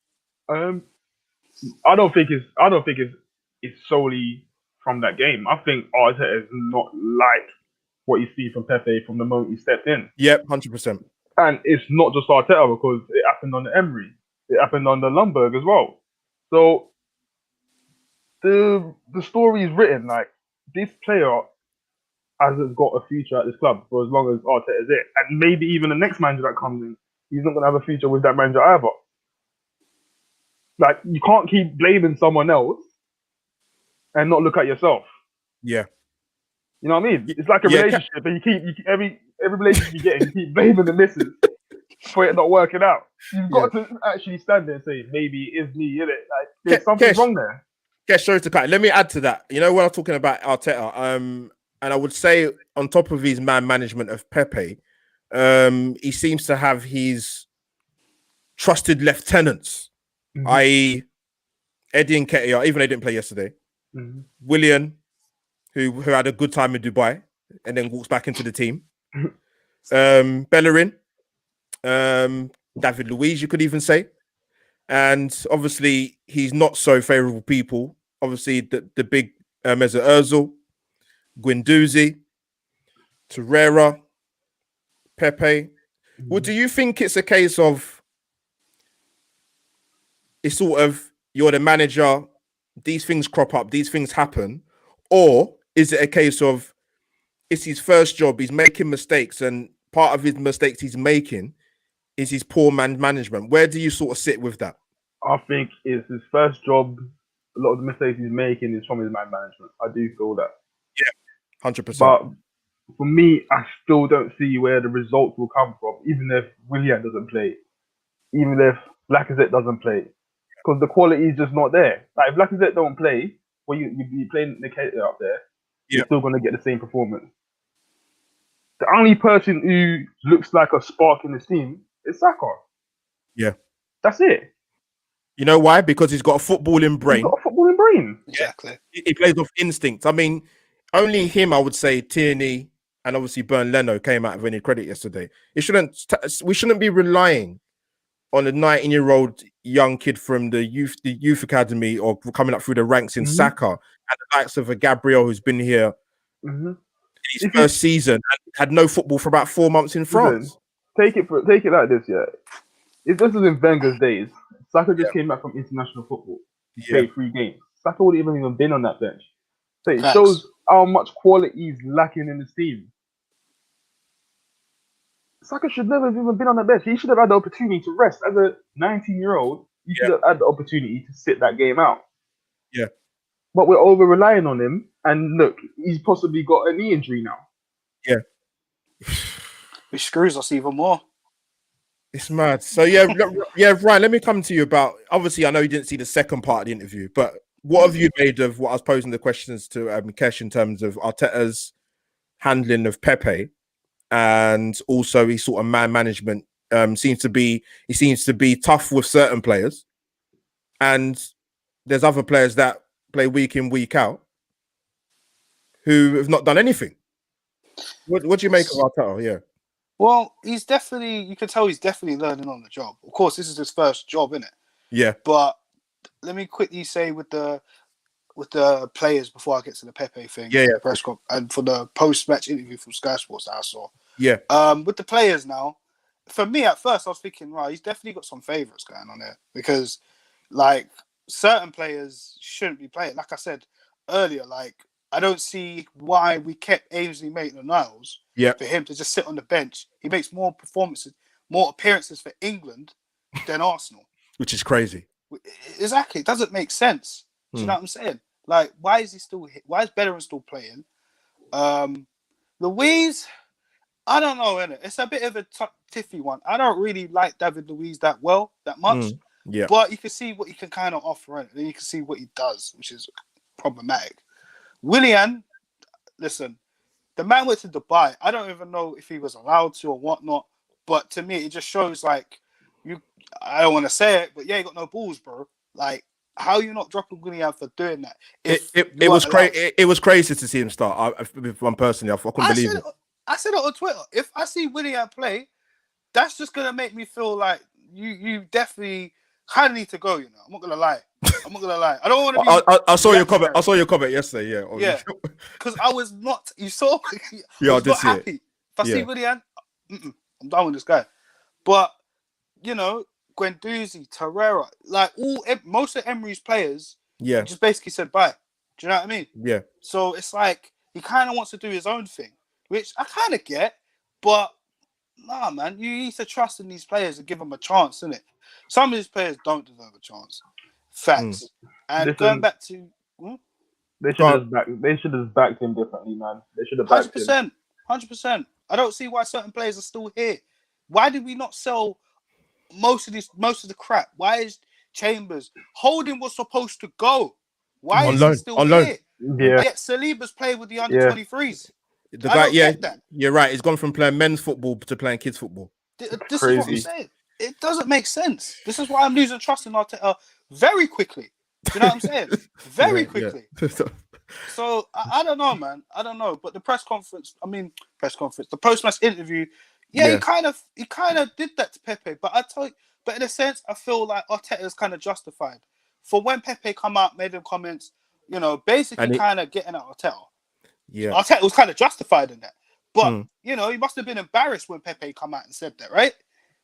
B: I don't think it's solely from that game. I think Arteta is not like what you see from Pepe from the moment he stepped in.
A: Yep, 100%.
B: And it's not just Arteta because it happened on the Emery. It happened on the Lundberg as well. So the story is written like this player hasn't got a future at this club for as long as Arteta is it. And maybe even the next manager that comes in, he's not going to have a future with that manager either. Like, you can't keep blaming someone else and not look at yourself.
A: Yeah.
B: You know what I mean? It's like a relationship, and you keep every relationship you get, you keep blaming the missus for it not working out. You've got to actually stand there and say, maybe it is me, innit? Like, there's something wrong there.
A: Yeah, sorry to cut. Let me add to that. You know, when I'm talking about Arteta, and I would say on top of his man management of Pepe, he seems to have his trusted lieutenants, i.e. Eddie and Nketiah, even though they didn't play yesterday. Willian, who had a good time in Dubai and then walks back into the team. Bellerin, David Luiz, you could even say. And obviously, he's not so favourable people. Obviously, the big Mesut Ozil, Guendouzi, Torreira, Pepe. Well, do you think it's a case of it's sort of you're the manager, these things crop up, these things happen, or is it a case of it's his first job, he's making mistakes, and part of his mistakes he's making is his poor man management? Where do you sort of sit with that?
B: I think it's his first job. A lot of the mistakes he's making is from his man management. I do feel that.
A: Yeah, 100%.
B: But for me, I still don't see where the results will come from, even if Willian doesn't play, even if Lacazette doesn't play, because the quality is just not there. Like, if Lacazette don't play, well, you be playing Nketiah up there, you're still going to get the same performance. The only person who looks like a spark in this team is Saka.
A: Yeah.
B: That's it.
A: You know why? Because he's got a footballing brain.
B: He's got a footballing brain.
C: Exactly.
A: He plays off instinct. I mean, only him, I would say, Tierney and obviously Bern Leno came out of any credit yesterday. We shouldn't be relying on a 19-year-old young kid from the youth academy or coming up through the ranks in Saka and the likes of a Gabriel who's been here in his first season and had no football for about 4 months in France.
B: Take it like this, yeah. If this was in Wenger's days, Saka just came back from international football. He played 3 games. Saka wouldn't even been on that bench. So it shows how much quality is lacking in this team. Saka should never have even been on the bench. He should have had the opportunity to rest. As a 19-year-old, he should have had the opportunity to sit that game out.
A: Yeah.
B: But we're over-relying on him. And look, he's possibly got a knee injury now.
A: Yeah.
C: Which screws us even more.
A: It's mad. So, Ryan, let me come to you about... Obviously, I know you didn't see the second part of the interview, but what have you made of what I was posing the questions to Kesh in terms of Arteta's handling of Pepe? And also his sort of man management seems to be tough with certain players, and there's other players that play week in, week out who have not done anything. What do you make of Arteta? Yeah.
C: Well, you can tell he's definitely learning on the job. Of course, this is his first job, isn't it?
A: Yeah.
C: But let me quickly say with the players before I get to the Pepe thing, press conference, and for the post-match interview from Sky Sports that I saw.
A: Yeah.
C: With the players now, for me at first I was thinking, right, he's definitely got some favourites going on there because, like, certain players shouldn't be playing. Like I said earlier, like, I don't see why we kept Ainsley Maitland-Niles for him to just sit on the bench. He makes more appearances for England than Arsenal,
A: which is crazy.
C: Exactly, it doesn't make sense. Do you know what I'm saying? Like, why is Bellerin still playing? Luiz, I don't know, innit? It's a bit of a tiffy one. I don't really like David Luiz that much.
A: Yeah.
C: But you can see what he can kind of offer, and you can see what he does, which is problematic. Willian, listen, the man went to Dubai. I don't even know if he was allowed to or whatnot, but to me, it just shows, like, I don't want to say it, but you got no balls, bro. Like, how are you not dropping Willian for doing that?
A: It was crazy. It was crazy to see him start. One personally, I couldn't believe it.
C: I said it on Twitter. If I see Willian play, that's just gonna make me feel like you definitely kind of need to go. You know, I'm not gonna lie. I don't want to be.
A: I saw your comment. I saw your comment yesterday. Yeah.
C: Yeah. Because I was not. You saw.
A: Yeah,
C: I was
A: I did
C: not
A: see it.
C: happy. If I see Willian, I'm done with this guy. But you know, Guendouzi, Torreira, like most of Emery's players, just basically said bye. Do you know what I mean?
A: Yeah.
C: So it's like he kind of wants to do his own thing, which I kind of get, but nah, man, you need to trust in these players and give them a chance, innit? Some of these players don't deserve a chance. Facts. And going back to
B: they should have backed him differently, man. They should have backed him.
C: 100%. I don't see why certain players are still here. Why did we not sell most of the crap? Why is Chambers Holding was supposed to go? Why is he still here?
B: Yeah.
C: Yet Saliba's playing with the under-23s.
A: The guy, you're right. He's gone from playing men's football to playing kids football.
C: This is what I'm saying. It doesn't make sense. This is why I'm losing trust in Arteta very quickly. Do you know what I'm saying? Very quickly. Yeah. So I don't know, man. I don't know. But the the post-match interview, he kind of did that to Pepe. But in a sense, I feel like Arteta is kind of justified for when Pepe come out, made them comments, you know, basically kind of getting at Arteta.
A: Yeah,
C: Arteta was kind of justified in that. But you know, he must have been embarrassed when Pepe come out and said that, right?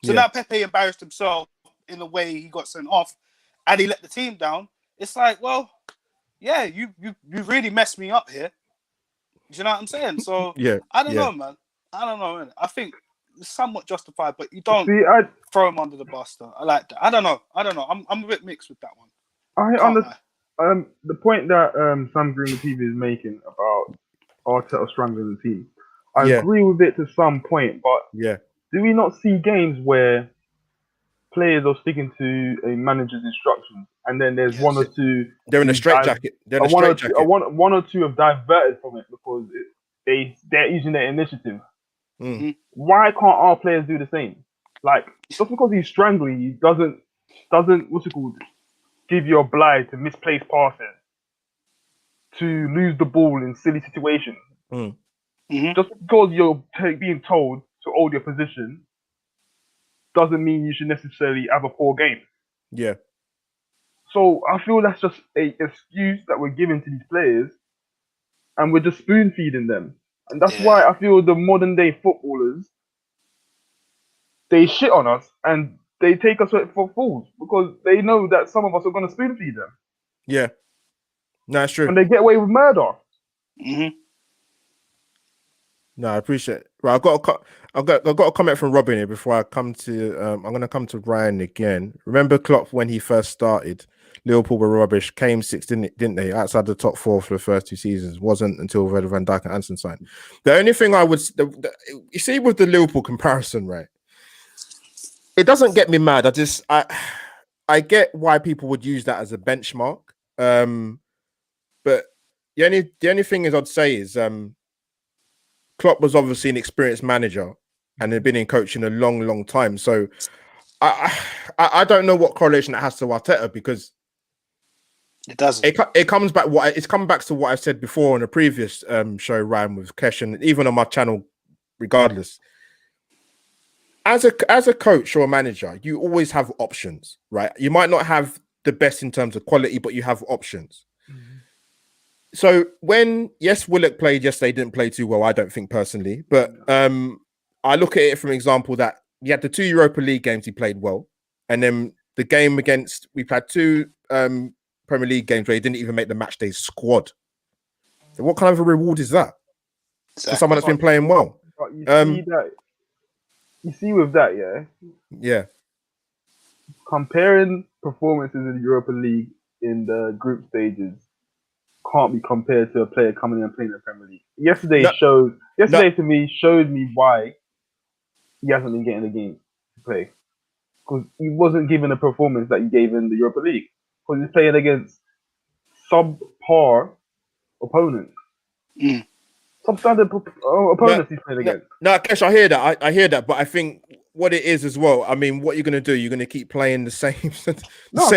C: So now Pepe embarrassed himself in the way he got sent off, and he let the team down. It's like, well, yeah, you really messed me up here. Do you know what I'm saying? So I don't know, man. I don't know. Man. I think it's somewhat justified, but you don't throw him under the bus. Though. I like that. I don't know. I'm a bit mixed with that one.
B: I understand the point that Sam Green TV is making about Arteta strangling the team. I agree with it to some point, but do we not see games where players are sticking to a manager's instructions, and then there's one or two
A: they're in a straitjacket.
B: One or two have diverted from it because they're using their initiative.
C: Mm-hmm.
B: Why can't our players do the same? Like, just because he's strangling you doesn't give you a blind to misplaced passes, to lose the ball in silly situations. Just because you're being told to hold your position doesn't mean you should necessarily have a poor game.
A: Yeah.
B: So I feel that's just an excuse that we're giving to these players, and we're just spoon feeding them. And that's why I feel the modern day footballers, they shit on us and they take us for fools because they know that some of us are going to spoon feed them.
A: Yeah. No, that's true.
B: And they get away with murder.
A: No, I appreciate it. Right, I've got a comment from Robin here before I come to. I'm going to come to Ryan again. Remember Klopp when he first started? Liverpool were rubbish. Came sixth, didn't they? Outside the top four for the first 2 seasons. Wasn't until Van Dijk and Anson signed. The only thing I would, you see, with the Liverpool comparison, right? It doesn't get me mad. I get why people would use that as a benchmark. But the only thing is I'd say is Klopp was obviously an experienced manager and had been in coaching a long, long time. So I don't know what correlation it has to Arteta because
C: it doesn't.
A: It comes back. It's come back to what I said before on a previous show, Ryan, with Kesh, and even on my channel. Regardless, as a coach or a manager, you always have options, right? You might not have the best in terms of quality, but you have options. So when Willock played yesterday, didn't play too well, I don't think personally, but I look at it from an example that he had the 2 Europa League games he played well, and then the game we've had 2 Premier League games where he didn't even make the match day squad. So what kind of a reward is that for someone that's been playing well?
B: But you see with that,
A: yeah.
B: Comparing performances in the Europa League in the group stages can't be compared to a player coming in and playing in the Premier League. Yesterday to me showed me why he hasn't been getting the game to play. Because he wasn't given a performance that he gave in the Europa League. Because he's playing against subpar opponents. Substandard opponents he's playing against.
A: No, Kesh, I hear that. I hear that, but I think what it is as well, I mean, what you're going to do, you're going to keep playing the same.
B: Of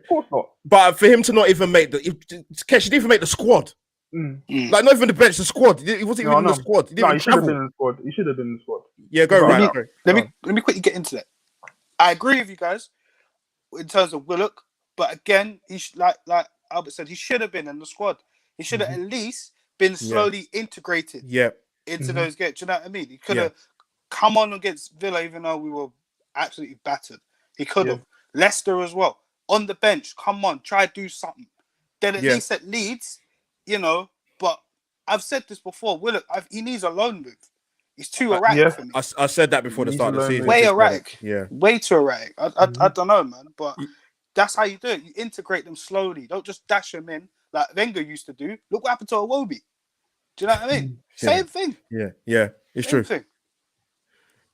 B: course not.
A: But for him to not even make Kesh, he didn't even make the squad. Like, not even the bench, the squad. He wasn't even in the squad. He
B: should have been in the squad. He should have been in the squad.
A: Yeah, go right.
C: Let me quickly get into that. I agree with you guys. in terms of Willock. But again, like Albert said, he should have been in the squad. He should have at least been slowly integrated into those games. Do you know what I mean? He could have come on against Villa, even though we were absolutely battered. He could have. Leicester as well. On the bench, come on, try to do something. Then at least at Leeds, you know, but I've said this before, Willock, he needs a loan move. He's too erratic for me.
A: I said that before the start of the season.
C: Way erratic. Way too erratic. I don't know, man. But that's how you do it. You integrate them slowly. Don't just dash them in like Wenger used to do. Look what happened to Iwobi. Do you know what I mean? Same thing.
A: Yeah. It's
C: Same
A: true.
C: thing.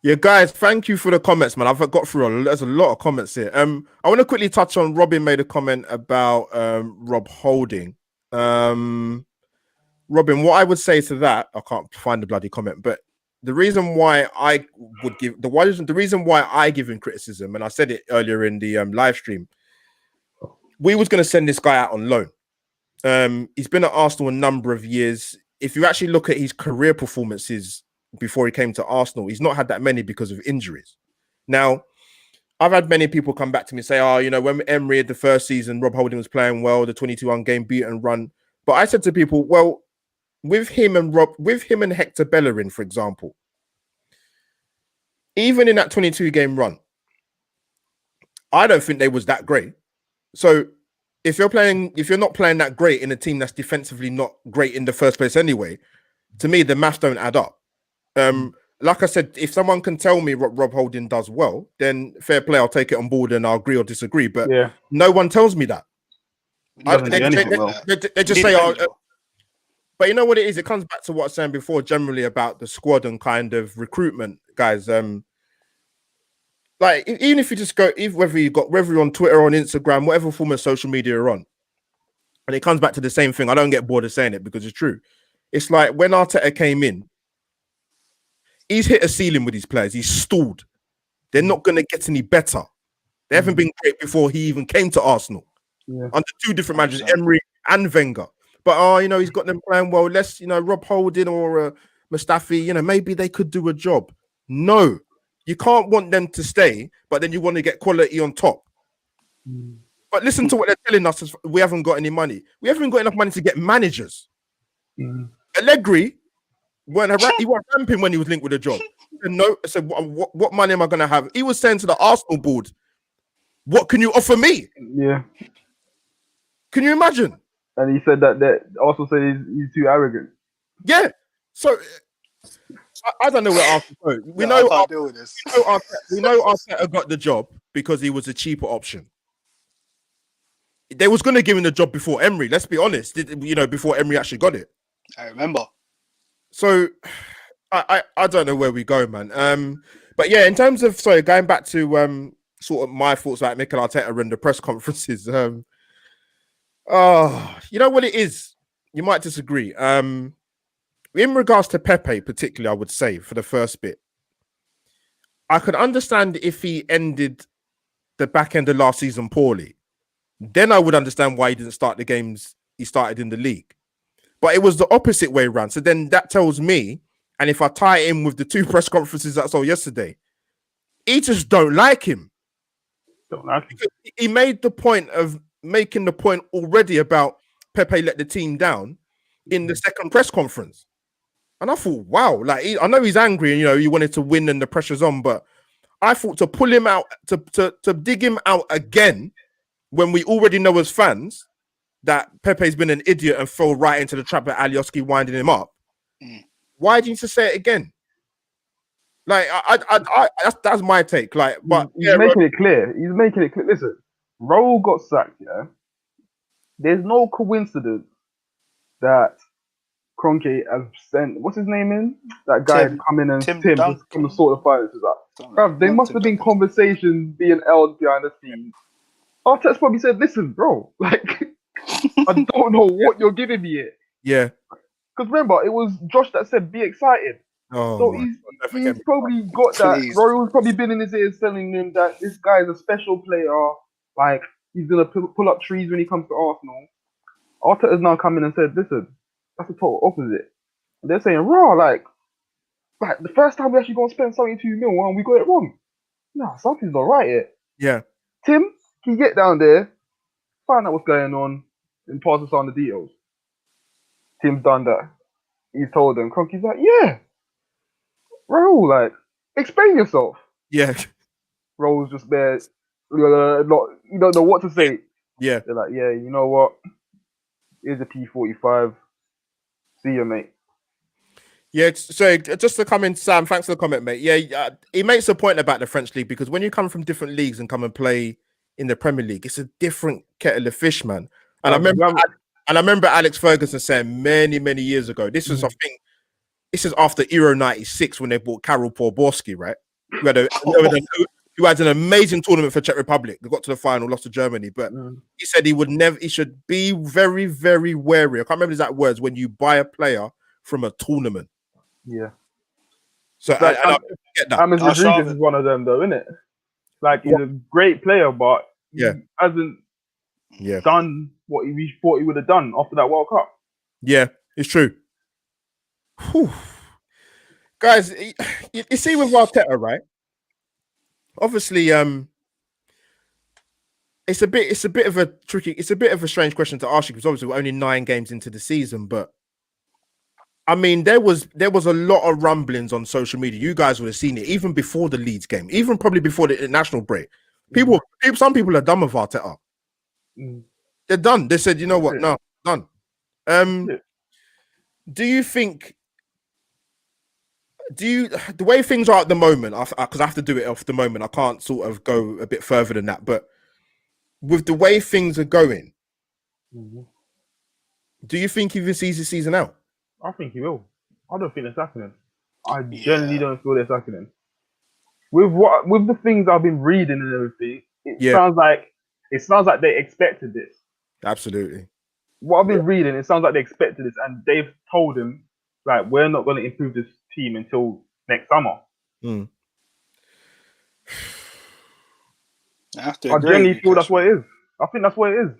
A: Yeah, guys, thank you for the comments, man. I've got through there's a lot of comments here. I want to quickly touch on Robin made a comment about Rob Holding. Robin, what I would say to that, I can't find the bloody comment, but the reason why I would give the reason why I give him criticism, and I said it earlier in the live stream, we was going to send this guy out on loan. He's been at Arsenal a number of years. If you actually look at his career performances before he came to Arsenal, he's not had that many because of injuries. Now, I've had many people come back to me and say, oh, you know, when Emery had the first season, Rob Holding was playing well, the 22 game beat and run. But I said to people, well, with him and Hector Bellerin, for example, even in that 22 game run, I don't think they was that great. So if you're not playing that great in a team that's defensively not great in the first place anyway, to me, the maths don't add up. Like I said, if someone can tell me what Rob Holding does well, then fair play, I'll take it on board and I'll agree or disagree. But no one tells me that. They just say, but you know what it is? It comes back to what I was saying before, generally about the squad and kind of recruitment, guys. Like even if you just go, whether you're on Twitter or on Instagram, whatever form of social media you're on, and it comes back to the same thing. I don't get bored of saying it because it's true. It's like when Arteta came in, he's hit a ceiling with these players. He's stalled. They're not going to get any better. They haven't been great before he even came to Arsenal. Under two different managers, Emery and Wenger. But you know, he's got them playing well. Let's, you know, Rob Holding or Mustafi, you know, maybe they could do a job. No, you can't want them to stay, but then you want to get quality on top. But listen to what they're telling us: we haven't got any money. We haven't got enough money to get managers. Allegri. He was ramping when he was linked with a job. And no, I said, what money am I going to have? He was saying to the Arsenal board, what can you offer me?
B: Yeah.
A: Can you imagine?
B: And he said that also said he's too arrogant.
A: Yeah. So I don't know where Arsenal go. We know Arteta got the job because he was a cheaper option. They was going to give him the job before Emery. Let's be honest. You know, before Emery actually got it.
C: I remember.
A: So I don't know where we go, man. But yeah, in terms of going back to sort of my thoughts about Mikel Arteta and the press conferences. You know what it is? You might disagree. In regards to Pepe, particularly, I would say for the first bit, I could understand if he ended the back end of last season poorly. Then I would understand why he didn't start the games he started in the league. But it was the opposite way around. So then that tells me, and if I tie it in with the two press conferences I saw yesterday, he just don't like him.
B: Don't like him.
A: He made the point of making the point already about Pepe let the team down in the second press conference. And I thought, wow, like I know he's angry and, you know, he wanted to win and the pressure's on, but I thought to pull him out, to dig him out again when we already know as fans that Pepe's been an idiot and fell right into the trap of Alioski winding him up. Why do you need to say it again? Like, that's my take. Like, but
B: he's making it clear. He's making it clear. Listen, Raul got sacked. Yeah, there's no coincidence that Kroenke has sent what's his name in that guy come in and Tim just come to sort the finances out. There must have been conversations being held behind the scenes. Arteta's probably said, "Listen, bro, like." I don't know what you're giving me here.
A: Yeah.
B: Because remember, it was Josh that said, be excited.
A: Oh,
B: so he's probably got that. Royal's probably been in his ears telling him that this guy is a special player. Like, he's going to pull up trees when he comes to Arsenal. Arteta has now come in and said, listen, that's the total opposite. And they're saying, raw, like the first time we actually going to spend 72 mil and we got it wrong. No, something's not right here.
A: Yeah.
B: Tim, Can you get down there, find out what's going on, and pass us on the details? Tim's done that. He's told them. Kroenke's like, yeah. Raul, like, explain yourself.
A: Yeah.
B: Raul's just there, you don't know what to say.
A: Yeah.
B: They're like, yeah, you know what? Here's a P45. See you, mate.
A: Yeah, so just to come in, Sam, thanks for the comment, mate. Yeah, he makes a point about the French league because when you come from different leagues and come and play in the Premier League, it's a different kettle of fish, man. And I remember Alex Ferguson saying many years ago, this was, I think, this is after Euro 96 when they bought Karol Poborski, right? Who had an amazing tournament for Czech Republic. They got to the final, lost to Germany, but he said he should be very, very wary. I can't remember the exact words when you buy a player from a tournament.
B: Yeah.
A: So I get that.
B: James Rodriguez is one of them, though, isn't it? Like, he's a great player, but he hasn't done what we thought he would have done after that World Cup. Yeah,
A: it's true. Whew. Guys, you see with Arteta, right? Obviously, it's a bit of a strange question to ask you because obviously we're only 9 games into the season, but I mean, there was a lot of rumblings on social media. You guys would have seen it even before the Leeds game, even probably before the international break. Some people are done with Arteta. They're done. They said, you know what? No, done. Do you think? The way things are at the moment? Because I have to do it off the moment. I can't sort of go a bit further than that. But with the way things are going, do you think he even sees the season out?
B: I think he will. I don't think that's happening. I generally don't feel that's happening. With the things I've been reading and everything, it sounds like they expected this.
A: Absolutely.
B: What I've been reading, it sounds like they expected this, and they've told him, like, we're not going to improve this team until next summer. I generally feel that's what it is. I think that's what it is.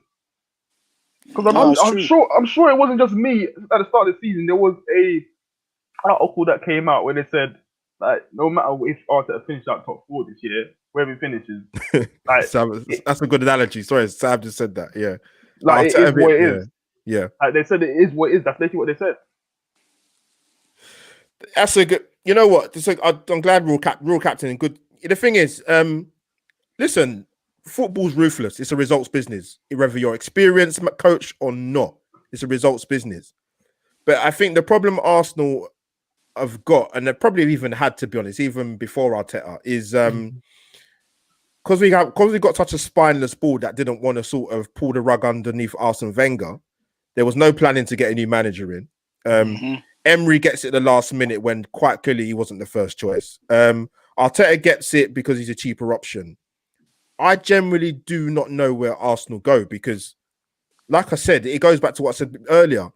B: Because I'm sure it wasn't just me at the start of the season. There was a article that came out where they said, like, no matter if Arteta finished out top 4 this year, wherever he finishes, like,
A: that's a good analogy. Sorry, Sam just said that. Yeah,
B: like, it is what it is.
A: Yeah,
B: like they said, it is what it is. That's literally what they said.
A: That's a good. You know what? I'm glad rule captain. Good. The thing is, listen, football's ruthless. It's a results business. Whether you're experienced coach or not, it's a results business. But I think the problem Arsenal have got, and they probably even had, to be honest, even before Arteta, is because we got such a spineless board that didn't want to sort of pull the rug underneath Arsene Wenger. There was no planning to get a new manager in. Emery gets it the last minute when quite clearly he wasn't the first choice. Arteta gets it because he's a cheaper option. I generally do not know where Arsenal go because, like I said, it goes back to what I said earlier.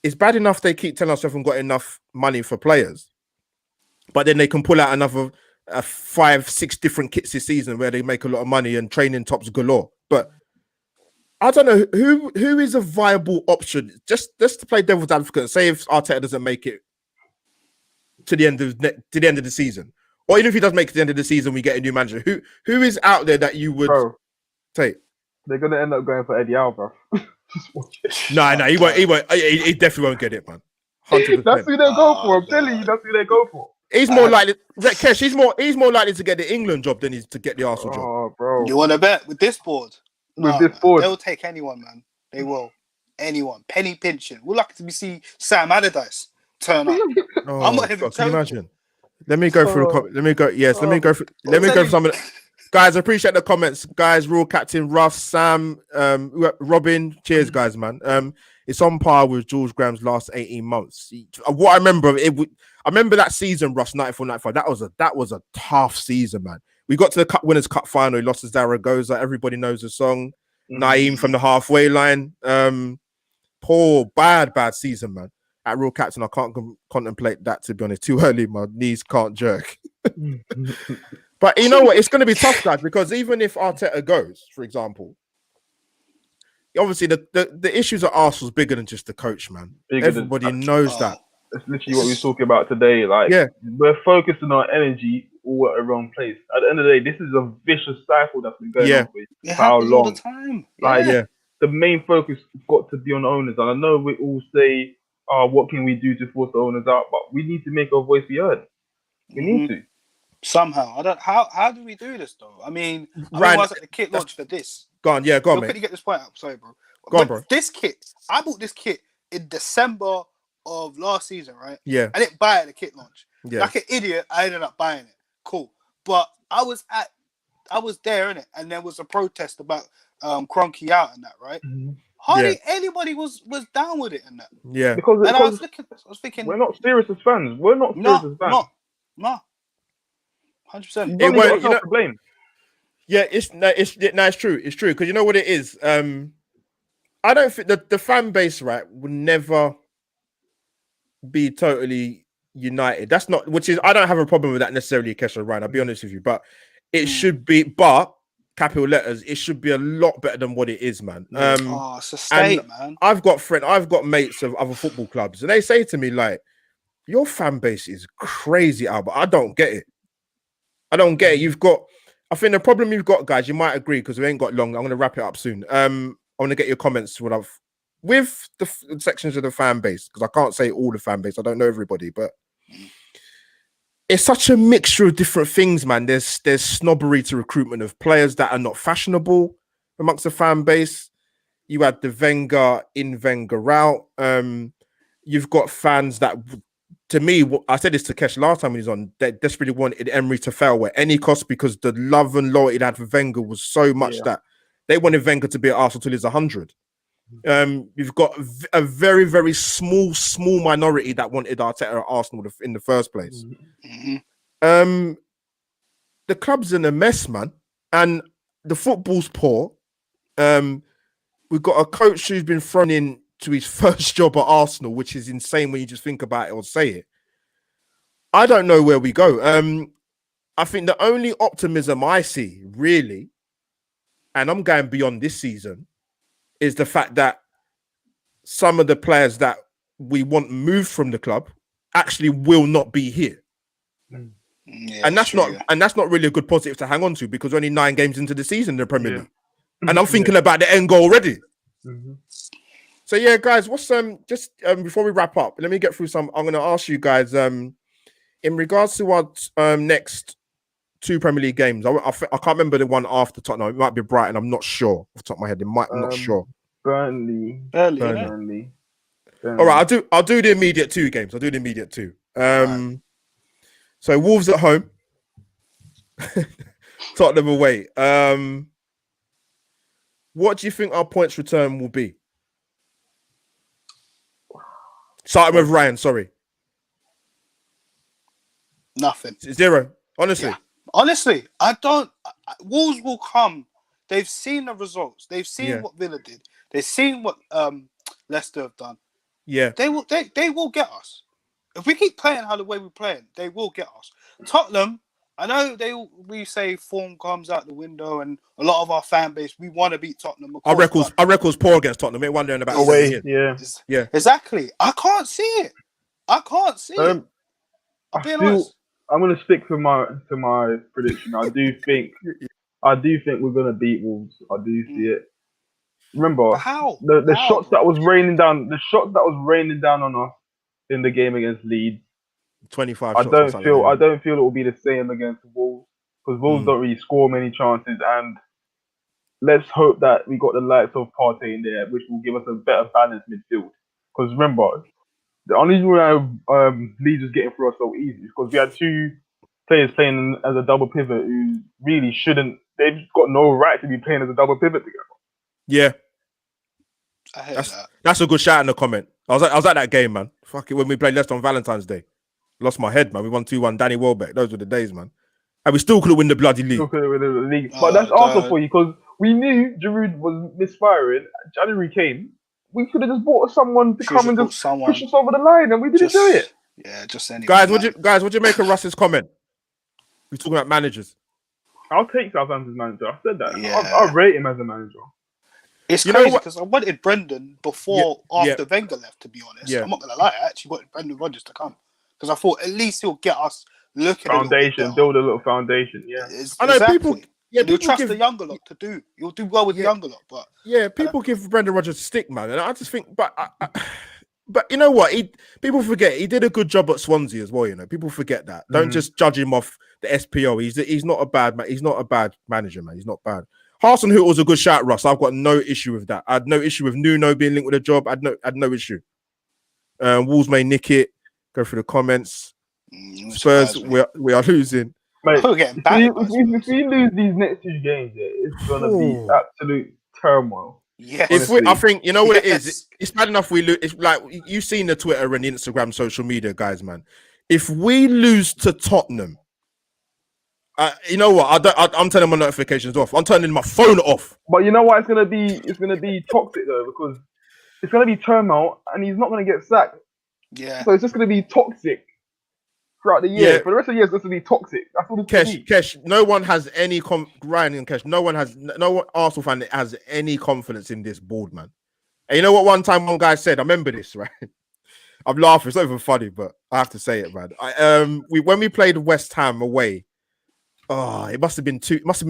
A: It's bad enough they keep telling us we haven't got enough money for players, but then they can pull out another 5-6 different kits this season where they make a lot of money and training tops galore. But I don't know who is a viable option. Just to play devil's advocate, say if Arteta doesn't make it to the end of the season, or even if he does make it to the end of the season, we get a new manager. Who is out there that you would take?
B: They're gonna end up going for Eddie Howe, bro.
A: No, he won't. He definitely won't get it, man. 100%.
B: That's who they go for. I'm telling you, that's who they go for.
A: He's more likely. Kesh, he's more likely to get the England job than he's to get the Arsenal job.
B: Oh, bro.
C: You want to bet with this board?
B: This board,
C: they'll take anyone, man. They will. Anyone. Penny pinching. We're lucky to see Sam Allardyce turn up. I'm not even.
A: Can you imagine? Let me go through. Let me go. Yes, let me go. Let me go for some of the guys. I appreciate the comments, guys. Rule Captain Russ, Sam, Robin. Cheers, guys, man. It's on par with George Graham's last 18 months. What I remember, I remember that season, Russ, 94-95. That was a tough season, man. We got to the Winners' Cup final. He lost to Zaragoza. Everybody knows the song. Naeem from the halfway line. Poor, bad season, man. At Real Captain, I can't contemplate that, to be honest. Too early, my knees can't jerk. But you know what? It's going to be tough, guys, because even if Arteta goes, for example, obviously the issues at Arsenal is bigger than just the coach, man. Everybody knows that.
B: That's literally what we were talking about today. Like, we're focusing our energy all at the wrong place. At the end of the day, this is a vicious cycle that's been going on for
C: It
B: how
C: happens all the
B: long.
C: time.
B: Like,
C: Yeah.
B: the main focus has got to be on the owners. And I know we all say, what can we do to force the owners out? But we need to make our voice be heard. We need to.
C: Somehow. I don't. How do we do this though? I mean,
A: Ryan,
C: I was at the kit launch for this.
A: Go on, go on, mate.
C: Could you get this point up? Sorry, bro.
A: Go on, bro.
C: This kit, I bought this kit in December of last season, right?
A: Yeah.
C: I didn't buy it at the kit launch.
A: Yeah.
C: Like an idiot, I ended up buying it. Cool. But I was there in it, and there was a protest about Cronky out and that, right?
B: Mm-hmm.
C: Hardly anybody was down with it and that.
A: Yeah.
B: Because
C: I was thinking,
B: we're not serious as fans. We're not serious as fans.
C: No. 100%.
B: You know, to blame.
A: Yeah, it's true. It's true because you know what it is. I don't think the fan base, right, will never be totally united. That's not, which is, I don't have a problem with that necessarily, Kesha, Ryan. I'll be honest with you, but it should be, but capital letters, it should be a lot better than what it is, man.
C: It's a state, man.
A: I've got mates of other football clubs, and they say to me like, "Your fan base is crazy, Albert. I don't get it. I don't get it. I think the problem you've got, guys, you might agree because we ain't got long. I'm going to wrap it up soon. I want to get your comments with the sections of the fan base, because I can't say all the fan base. I don't know everybody, but it's such a mixture of different things, man. There's snobbery to recruitment of players that are not fashionable amongst the fan base. You had the Wenger in, Wenger out. You've got fans that, to me, I said this to Kesh last time he was on, they desperately wanted Emery to fail at any cost because the love and loyalty they had for Wenger was so much that they wanted Wenger to be at Arsenal till he's 100. You've got a very, very small minority that wanted Arteta at Arsenal in the first place. The club's in a mess, man, and the football's poor. We've got a coach who's been thrown in to his first job at Arsenal, which is insane when you just think about it or say it. I don't know where we go. I think the only optimism I see, really, and I'm going beyond this season, is the fact that some of the players that we want moved from the club actually will not be here.
C: Yeah,
A: and that's not really a good positive to hang on to, because we're only 9 games into the season in the Premier League. And I'm thinking about the end goal already. So yeah, guys, what's before we wrap up, let me get through some. I'm going to ask you guys in regards to our next 2 Premier League games. I can't remember the one after Tottenham. It might be Brighton. I'm not sure off the top of my head. I'm not sure.
B: Burnley.
A: All right, I'll do the immediate 2 games. I'll do the immediate 2. So Wolves at home, Tottenham away. What do you think our points return will be? Starting with Ryan, sorry.
C: Nothing.
A: 0. Honestly.
C: Yeah. Honestly, I don't. Wolves will come. They've seen the results. They've seen what Villa did. They've seen what Leicester have done.
A: Yeah.
C: They will get us. If we keep playing the way we're playing, they will get us. Tottenham, I know we say form comes out the window, and a lot of our fan base, we want to beat Tottenham.
A: Our record's poor against Tottenham. We're wondering about away.
B: Yeah.
C: Exactly. I can't see it. I'll be honest.
B: I'm going to stick to my prediction. I do think we're going to beat Wolves. I do see it. Remember, the shots that was raining down on us in the game against Leeds.
A: 25
B: I
A: shots.
B: don't feel it will be the same against Wolves, because Wolves don't really score many chances, and let's hope that we got the likes of Partey in there, which will give us a better balanced midfield. Because remember, the only reason why Leeds was getting through us so easy is because we had 2 players playing as a double pivot who really shouldn't. They've got no right to be playing as a double pivot together.
A: Yeah.
C: I heard that.
A: That's a good shout in the comment. I was at that game, man. Fuck it, when we played Leicester on Valentine's Day. Lost my head, man. We won 2-1. Danny Welbeck. Those were the days, man. And we still couldn't win the bloody league.
B: But that's also for you, because we knew Giroud was misfiring. January came. We could have just bought someone to come and just push us over the line, and we didn't do it.
C: Yeah, just anyone.
A: Guys, what'd you make of Russ's comment? We're talking about managers.
B: I'll take Southampton's manager. I said that.
C: Yeah.
B: I rate him as a manager.
C: It's crazy because I wanted Brendan after Wenger left, to be honest.
A: Yeah.
C: I'm not going to lie. I actually wanted Brendan Rodgers to come because I thought at least he'll get us look at
B: foundation, build a little foundation. Yeah,
A: I know
C: exactly.
A: people. Yeah,
C: you'll
A: people
C: trust
A: give,
C: the younger lot to do. You'll do well with the younger lot, but
A: people give Brendan Rodgers stick, man, and I just think, but you know what? People forget he did a good job at Swansea as well. You know, people forget that. Don't just judge him off the SPO. He's not a bad man. He's not a bad manager, man. He's not bad. Hasenhüttl was a good shout, Russ. I've got no issue with that. I had no issue with Nuno being linked with a job. I had no issue. Wolves may nick it. Go through the comments. Spurs, we are losing.
B: Mate,
C: we're getting battered.
B: If we lose these next 2 games, it's gonna be absolute turmoil.
C: Yes.
A: I think you know what it is. It's bad enough we lose. It's like you've seen the Twitter and the Instagram, social media guys, man. If we lose to Tottenham, you know what? I'm turning my notifications off. I'm turning my phone off.
B: But you know what? It's gonna be toxic though, because it's gonna be turmoil, and he's not gonna get sacked.
C: Yeah.
B: So it's just gonna be toxic throughout the year. For the rest of the year, it's going to be toxic. That's what it's going to be.
A: Kesh, no one has any Ryan and Kesh, no one Arsenal fan that has any confidence in this board, man. And you know what? One time, one guy said, I remember this, right? I'm laughing. It's not even funny, but I have to say it, man. When we played West Ham away, it must have been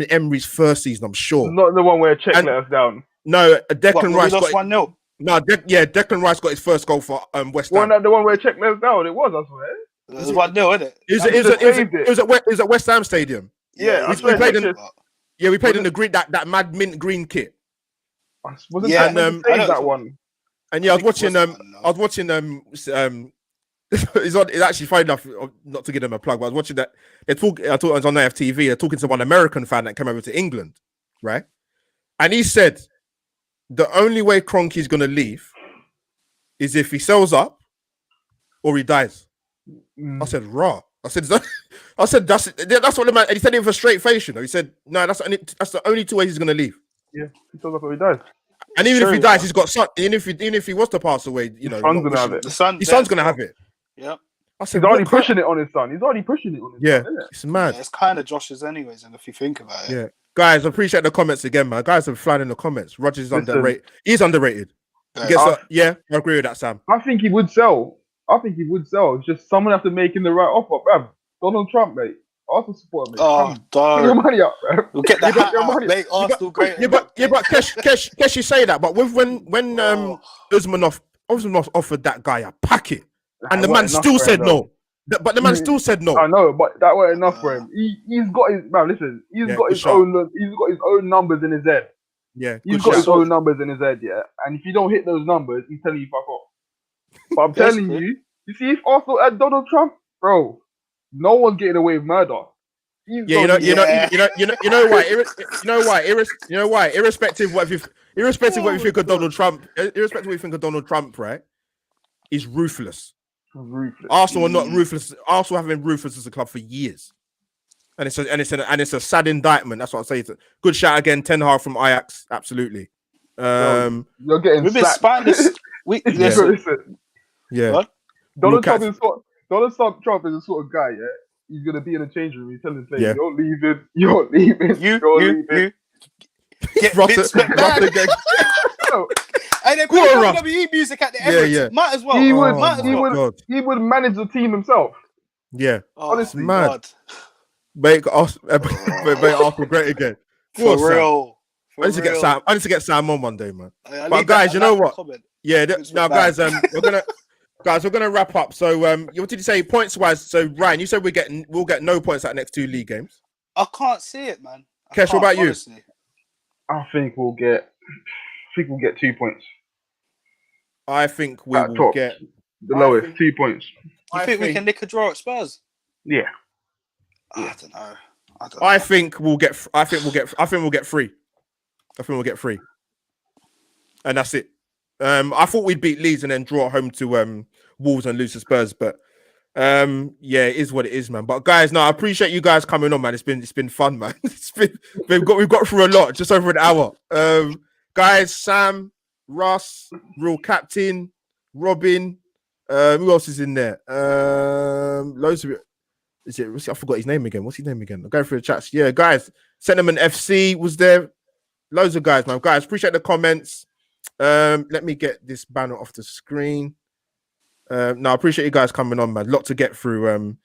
A: Emery's first season, I'm sure.
B: Not the one where Czech let us down.
A: No, Declan Rice got
C: 1-0.
A: No, Declan Rice got his first goal for West Ham.
B: The one where Czech let us down. It was, I swear.
C: It was 1-0, isn't it?
A: It was at West Ham Stadium.
B: Yeah,
A: we played in the green, that mad mint green kit.
B: That one.
A: And yeah, I was watching it's actually funny enough, not to give them a plug, but I was watching that. I thought it was on AFTV. They're talking to one American fan that came over to England, right? And he said the only way Kroenke's going to leave is if he sells up or he dies. I said, raw. I said that's what the man. And he said it with a straight face. You know, he said, no, that's the only 2 ways he's going to leave.
B: Yeah, he sells up or he dies.
A: And even if he dies, he's got son. Even if he was to pass away, you know,
B: his son's
C: going
B: to
A: have it.
C: Yep.
B: I said, he's already pushing it on his son. He's already pushing it on his son, isn't it?
A: It's mad.
C: Yeah, it's kind of Josh's anyways, and if you think about it.
A: Yeah. Guys, I appreciate the comments again, man. Guys are flying in the comments. Rodgers is underrated. He's underrated. I agree with that, Sam.
B: I think he would sell. It's just someone have to make him the right offer, bruv. Donald Trump, mate. Arsenal support, mate.
C: Oh, dog.
B: Put your money up, bruv.
C: We'll get that out, mate. Arsenal great.
A: But Kesh, you say that. But when Usmanov offered that guy a packet, and the man still said no. But the man still said no.
B: I know, but that wasn't enough for him. He's got his man. Listen, he's got his own numbers in his head.
A: Yeah,
B: he's got his own numbers in his head. Yeah, and if you don't hit those numbers, he's telling you fuck off. But I'm telling you, you see, if Arsenal had Donald Trump, bro, no one's getting away with murder. You know why? Irrespective of what you think of Donald Trump, right?
A: He's ruthless. Arsenal are not ruthless. Arsenal have been ruthless as a club for years, and it's a sad indictment. That's what I'll say. It's a good shout again, Ten Hag from Ajax. Absolutely.
B: You're getting
C: sacked.
A: Yeah.
B: What? Donald Trump is the sort of guy. Yeah, he's gonna be in a change room. He's telling the players, "You're leaving. You
C: get Vince McMahon." And then put WWE music at the Emirates.
A: Yeah.
C: Might as well.
B: He would manage the team himself.
A: Yeah.
B: Honestly,
A: mad. Make Arsenal great again.
C: For real.
A: I need to get Sam on one day, man. But guys, you know what? Yeah. Now, guys, we're gonna wrap up. So, what did you say points wise? So, Ryan, you said we'll get no points at next 2 league games.
C: I can't see it, man.
A: Kesh, what about you?
C: Honestly.
B: I think we'll get 2 points.
A: I think we will get
B: the lowest 2 points.
C: You think we can nick a draw at Spurs?
B: Yeah.
C: I don't know.
A: I think we'll get 3. I think we'll get 3. And that's it. I thought we'd beat Leeds and then draw at home to Wolves and lose to Spurs, but it is what it is, man. But guys, I appreciate you guys coming on, man. It's been fun, man. We've got through a lot, just over an hour. Guys, Sam, Russ, Real Captain, Robin, who else is in there? Loads of it. I forgot his name again. What's his name again? I'll go through the chats. Yeah, guys, Sentiment FC was there. Loads of guys, man. Guys, appreciate the comments. Let me get this banner off the screen. I appreciate you guys coming on, man. A lot to get through.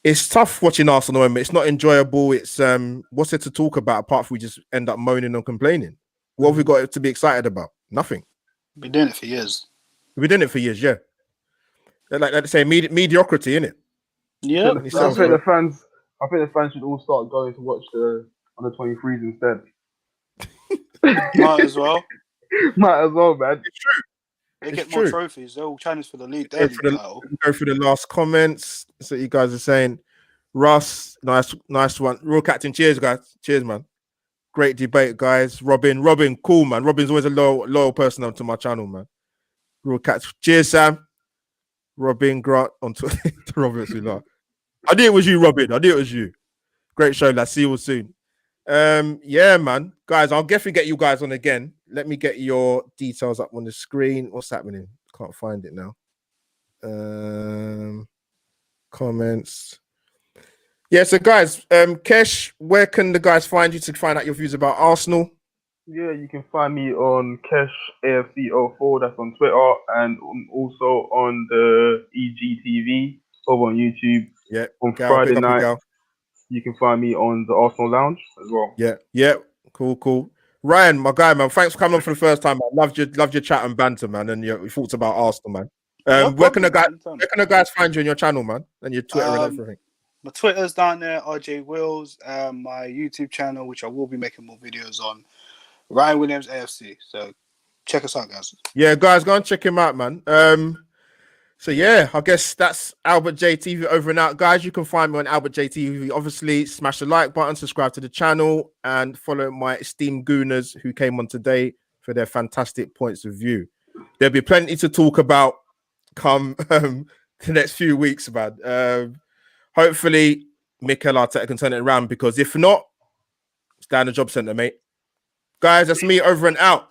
A: it's tough watching Arsenal. It's not enjoyable. It's what's there to talk about apart from we just end up moaning and complaining? What have we got to be excited about? Nothing.
C: Been doing it for years.
A: We've been doing it for years, yeah. Like they say, mediocrity, innit?
C: Yeah.
B: I think the fans should all start going to watch the under 23s instead.
C: Might as well.
B: Might as well, man.
A: It's true.
C: They get more trophies. They're all challenged for the league.
A: Go through the last comments. So you guys are saying, Russ, nice one. Real captain, cheers, guys. Cheers, man. Great debate, guys. Robin, cool, man. Robin's always a loyal person onto my channel, man. Real captain, cheers, Sam. Robin Grant on Twitter. Robin, I knew it was you, Robin. I knew it was you. Great show, lads. See you all soon. Yeah, man. Guys, I'll definitely get you guys on again. Let me get your details up on the screen. What's happening? Can't find it now. Comments. Yeah, so guys, Kesh, where can the guys find you to find out your views about Arsenal?
B: Yeah, you can find me on Kesh AFC04, that's on Twitter, and also on the EGTV over on YouTube.
A: Yeah,
B: on Friday night. You can find me on the Arsenal Lounge as well.
A: Yeah, cool. Ryan, my guy, man, thanks for coming on for the first time. I loved your chat and banter, man, and your thoughts about Arsenal, man. Where can the guys find you on your channel, man, and your Twitter and everything?
C: My Twitter's down there, RJ Wills. My YouTube channel, which I will be making more videos on, Ryan Williams AFC. So check us out, guys. Yeah,
A: guys, go and check him out, man. So yeah, I guess that's Albert J TV over and out. Guys, you can find me on Albert J TV. Obviously, smash the like button, subscribe to the channel, and follow my esteemed gooners who came on today for their fantastic points of view. There'll be plenty to talk about come the next few weeks, man. Hopefully, Mikel Arteta can turn it around, because if not, it's down the job centre, mate. Guys, that's me over and out.